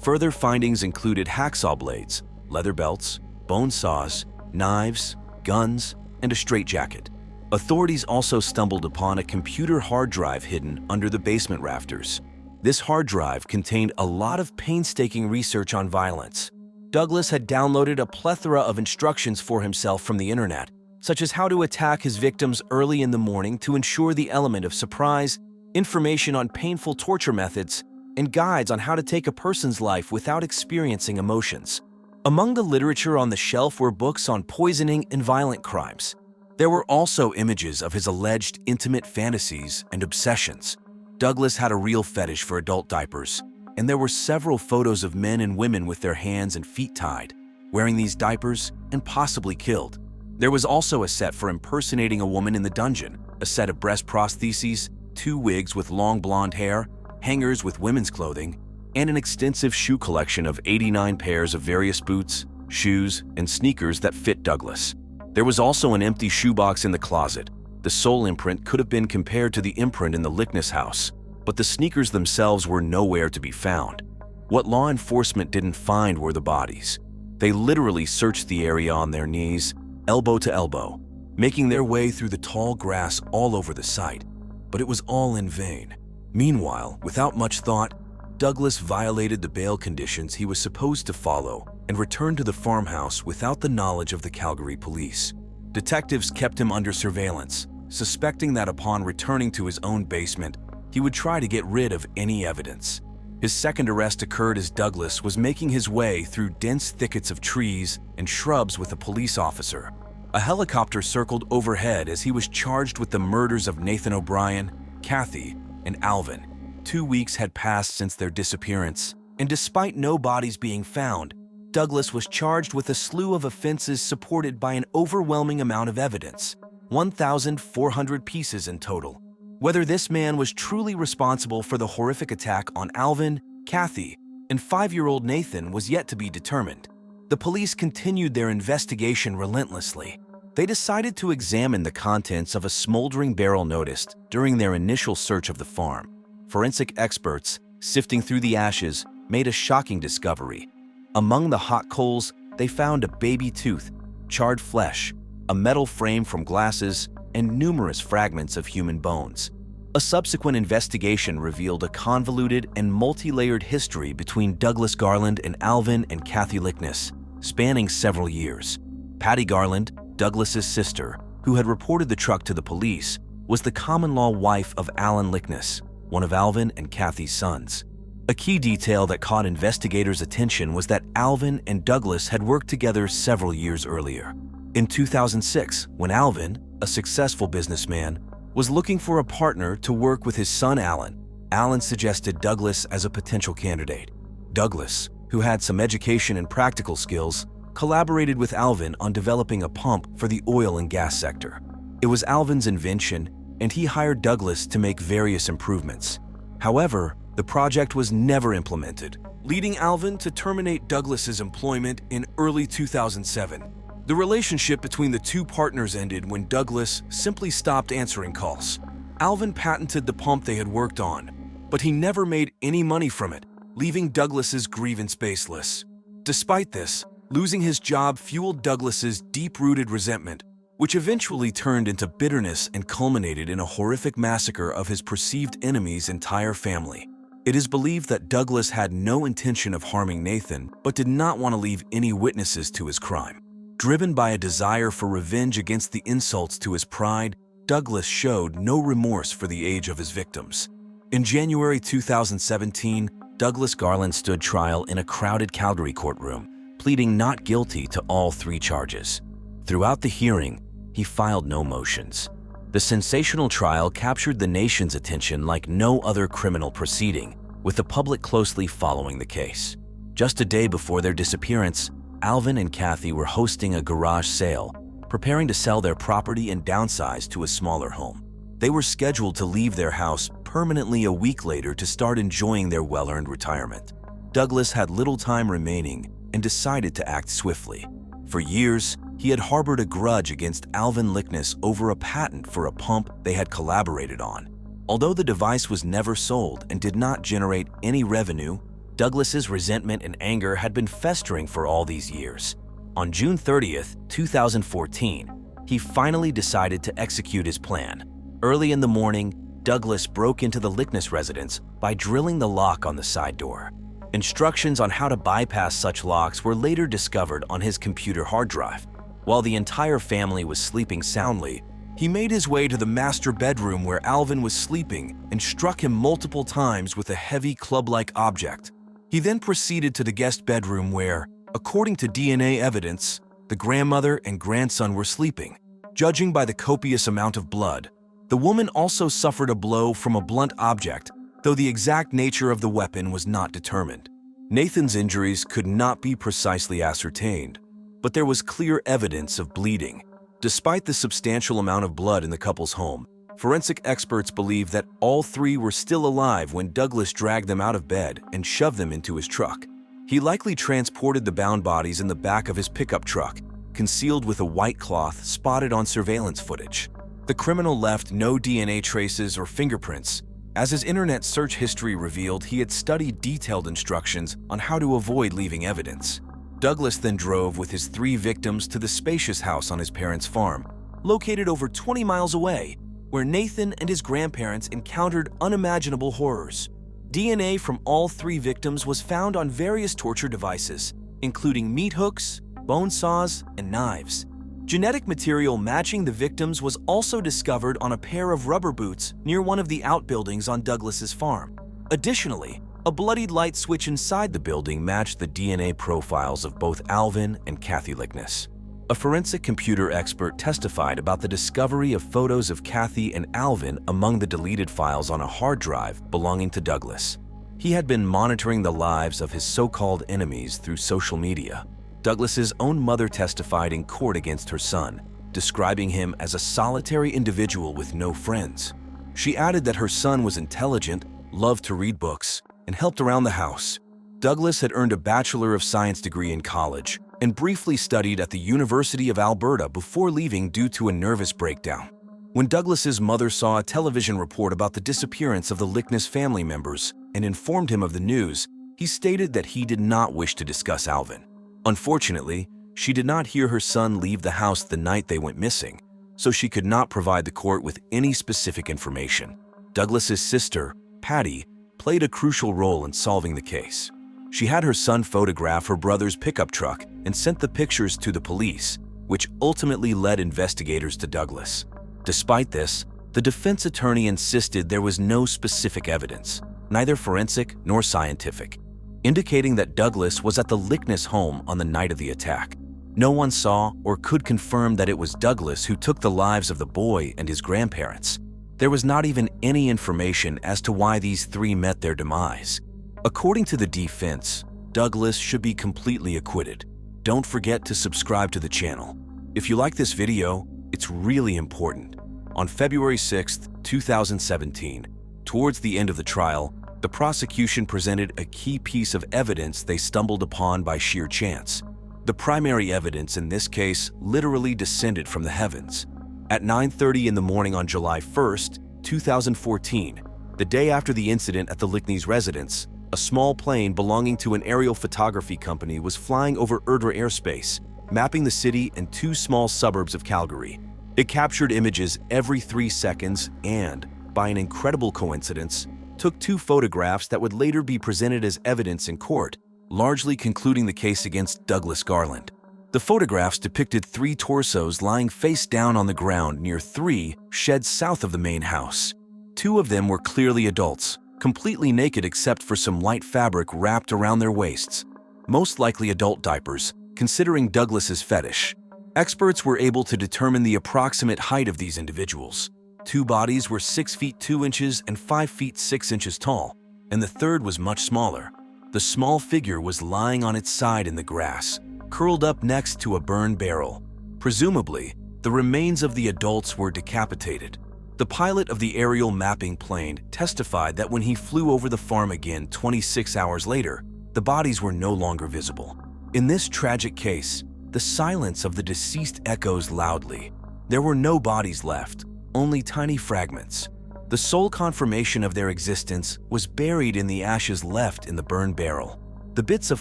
Further findings included hacksaw blades, leather belts, bone saws, knives, guns, and a straitjacket. Authorities also stumbled upon a computer hard drive hidden under the basement rafters. This hard drive contained a lot of painstaking research on violence. Douglas had downloaded a plethora of instructions for himself from the internet, such as how to attack his victims early in the morning to ensure the element of surprise, information on painful torture methods, and guides on how to take a person's life without experiencing emotions. Among the literature on the shelf were books on poisoning and violent crimes. There were also images of his alleged intimate fantasies and obsessions. Douglas had a real fetish for adult diapers, and there were several photos of men and women with their hands and feet tied, wearing these diapers and possibly killed. There was also a set for impersonating a woman in the dungeon, a set of breast prostheses, 2 wigs with long blonde hair, hangers with women's clothing, and an extensive shoe collection of 89 pairs of various boots, shoes, and sneakers that fit Douglas. There was also an empty shoebox in the closet. The sole imprint could have been compared to the imprint in the likeness house, but the sneakers themselves were nowhere to be found. What law enforcement didn't find were the bodies. They literally searched the area on their knees, elbow to elbow, making their way through the tall grass all over the site, but it was all in vain. Meanwhile, without much thought, Douglas violated the bail conditions he was supposed to follow and returned to the farmhouse without the knowledge of the Calgary police. Detectives kept him under surveillance, suspecting that upon returning to his own basement, he would try to get rid of any evidence. His second arrest occurred as Douglas was making his way through dense thickets of trees and shrubs with a police officer. A helicopter circled overhead as he was charged with the murders of Nathan O'Brien, Kathy, and Alvin. 2 weeks had passed since their disappearance, and despite no bodies being found, Douglas was charged with a slew of offenses supported by an overwhelming amount of evidence, 1,400 pieces in total. Whether this man was truly responsible for the horrific attack on Alvin, Kathy, and 5-year-old Nathan was yet to be determined. The police continued their investigation relentlessly. They decided to examine the contents of a smoldering barrel noticed during their initial search of the farm. Forensic experts, sifting through the ashes, made a shocking discovery. Among the hot coals, they found a baby tooth, charred flesh, a metal frame from glasses, and numerous fragments of human bones. A subsequent investigation revealed a convoluted and multi-layered history between Douglas Garland and Alvin and Kathy Lickness, spanning several years. Patty Garland, Douglas's sister, who had reported the truck to the police, was the common-law wife of Alan Lickness, one of Alvin and Kathy's sons. A key detail that caught investigators' attention was that Alvin and Douglas had worked together several years earlier. In 2006, when Alvin, a successful businessman, was looking for a partner to work with his son Alan, Alan suggested Douglas as a potential candidate. Douglas, who had some education and practical skills, collaborated with Alvin on developing a pump for the oil and gas sector. It was Alvin's invention, and he hired Douglas to make various improvements. However, the project was never implemented, leading Alvin to terminate Douglas's employment in early 2007. The relationship between the two partners ended when Douglas simply stopped answering calls. Alvin patented the pump they had worked on, but he never made any money from it, leaving Douglas's grievance baseless. Despite this, losing his job fueled Douglas's deep-rooted resentment, which eventually turned into bitterness and culminated in a horrific massacre of his perceived enemy's entire family. It is believed that Douglas had no intention of harming Nathan, but did not want to leave any witnesses to his crime. Driven by a desire for revenge against the insults to his pride, Douglas showed no remorse for the age of his victims. In January 2017, Douglas Garland stood trial in a crowded Calgary courtroom, pleading not guilty to all 3 charges. Throughout the hearing, he filed no motions. The sensational trial captured the nation's attention like no other criminal proceeding, with the public closely following the case. Just a day before their disappearance, Alvin and Kathy were hosting a garage sale, preparing to sell their property and downsize to a smaller home. They were scheduled to leave their house permanently a week later to start enjoying their well-earned retirement. Douglas had little time remaining and decided to act swiftly. For years, he had harbored a grudge against Alvin Lickness over a patent for a pump they had collaborated on. Although the device was never sold and did not generate any revenue, Douglas's resentment and anger had been festering for all these years. On June 30th, 2014, he finally decided to execute his plan. Early in the morning, Douglas broke into the Lickness residence by drilling the lock on the side door. Instructions on how to bypass such locks were later discovered on his computer hard drive. While the entire family was sleeping soundly, he made his way to the master bedroom where Alvin was sleeping and struck him multiple times with a heavy club-like object. He then proceeded to the guest bedroom where, according to DNA evidence, the grandmother and grandson were sleeping. Judging by the copious amount of blood, the woman also suffered a blow from a blunt object, though the exact nature of the weapon was not determined. Nathan's injuries could not be precisely ascertained, but there was clear evidence of bleeding. Despite the substantial amount of blood in the couple's home, forensic experts believe that all three were still alive when Douglas dragged them out of bed and shoved them into his truck. He likely transported the bound bodies in the back of his pickup truck, concealed with a white cloth spotted on surveillance footage. The criminal left no DNA traces or fingerprints. As his internet search history revealed, he had studied detailed instructions on how to avoid leaving evidence. Douglas then drove with his three victims to the spacious house on his parents' farm, located over 20 miles away, where Nathan and his grandparents encountered unimaginable horrors. DNA from all three victims was found on various torture devices, including meat hooks, bone saws, and knives. Genetic material matching the victims was also discovered on a pair of rubber boots near one of the outbuildings on Douglas's farm. Additionally, a bloodied light switch inside the building matched the DNA profiles of both Alvin and Kathy Lickness. A forensic computer expert testified about the discovery of photos of Kathy and Alvin among the deleted files on a hard drive belonging to Douglas. He had been monitoring the lives of his so-called enemies through social media. Douglas's own mother testified in court against her son, describing him as a solitary individual with no friends. She added that her son was intelligent, loved to read books, and helped around the house. Douglas had earned a Bachelor of Science degree in college and briefly studied at the University of Alberta before leaving due to a nervous breakdown. When Douglas's mother saw a television report about the disappearance of the Lickness family members and informed him of the news, he stated that he did not wish to discuss Alvin. Unfortunately, she did not hear her son leave the house the night they went missing, so she could not provide the court with any specific information. Douglas's sister, Patty, played a crucial role in solving the case. She had her son photograph her brother's pickup truck and sent the pictures to the police, which ultimately led investigators to Douglas. Despite this, the defense attorney insisted there was no specific evidence, neither forensic nor scientific, indicating that Douglas was at the Lickness home on the night of the attack. No one saw or could confirm that it was Douglas who took the lives of the boy and his grandparents. There was not even any information as to why these three met their demise. According to the defense, Douglas should be completely acquitted. Don't forget to subscribe to the channel. If you like this video, it's really important. On February 6, 2017, towards the end of the trial, the prosecution presented a key piece of evidence they stumbled upon by sheer chance. The primary evidence in this case literally descended from the heavens. At 9:30 in the morning on July 1, 2014, the day after the incident at the Lickness residence, a small plane belonging to an aerial photography company was flying over Erdre airspace, mapping the city and two small suburbs of Calgary. It captured images every 3 seconds and, by an incredible coincidence, took two photographs that would later be presented as evidence in court, largely concluding the case against Douglas Garland. The photographs depicted three torsos lying face down on the ground near three sheds south of the main house. Two of them were clearly adults, completely naked except for some light fabric wrapped around their waists, most likely adult diapers, considering Douglas's fetish. Experts were able to determine the approximate height of these individuals. Two bodies were 6 feet 2 inches and 5 feet 6 inches tall, and the third was much smaller. The small figure was lying on its side in the grass, curled up next to a burned barrel. Presumably, the remains of the adults were decapitated. The pilot of the aerial mapping plane testified that when he flew over the farm again 26 hours later, the bodies were no longer visible. In this tragic case, the silence of the deceased echoes loudly. There were no bodies left, only tiny fragments. The sole confirmation of their existence was buried in the ashes left in the burned barrel. The bits of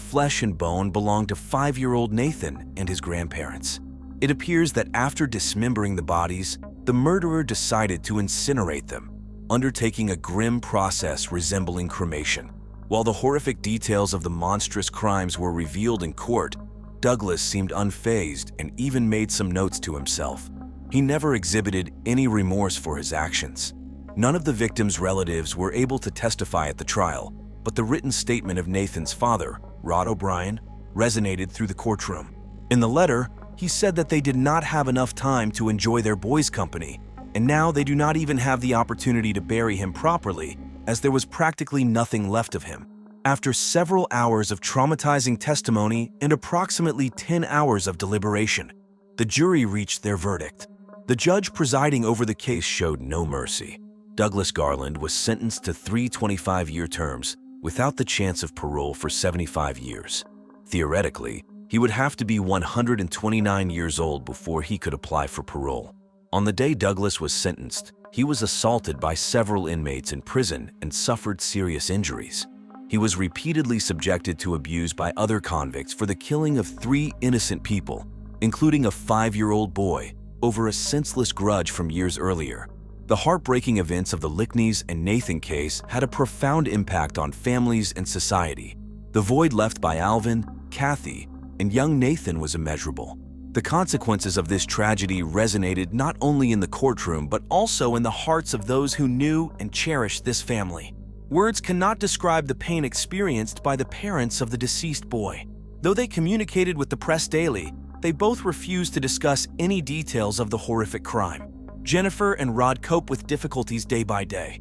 flesh and bone belonged to 5-year-old Nathan and his grandparents. It appears that after dismembering the bodies, the murderer decided to incinerate them, undertaking a grim process resembling cremation. While the horrific details of the monstrous crimes were revealed in court, Douglas seemed unfazed and even made some notes to himself. He never exhibited any remorse for his actions. None of the victims' relatives were able to testify at the trial, but the written statement of Nathan's father, Rod O'Brien, resonated through the courtroom. In the letter, he said that they did not have enough time to enjoy their boy's company, and now they do not even have the opportunity to bury him properly, as there was practically nothing left of him. After several hours of traumatizing testimony and approximately 10 hours of deliberation, the jury reached their verdict. The judge presiding over the case showed no mercy. Douglas Garland was sentenced to 3 25-year terms without the chance of parole for 75 years. Theoretically, he would have to be 129 years old before he could apply for parole. On the day Douglas was sentenced, he was assaulted by several inmates in prison and suffered serious injuries. He was repeatedly subjected to abuse by other convicts for the killing of 3 innocent people, including a 5-year-old boy, over a senseless grudge from years earlier. The heartbreaking events of the Lickneys and Nathan case had a profound impact on families and society. The void left by Alvin, Kathy, and young Nathan was immeasurable. The consequences of this tragedy resonated not only in the courtroom but also in the hearts of those who knew and cherished this family. Words cannot describe the pain experienced by the parents of the deceased boy. Though they communicated with the press daily, they both refused to discuss any details of the horrific crime. Jennifer and Rod cope with difficulties day by day.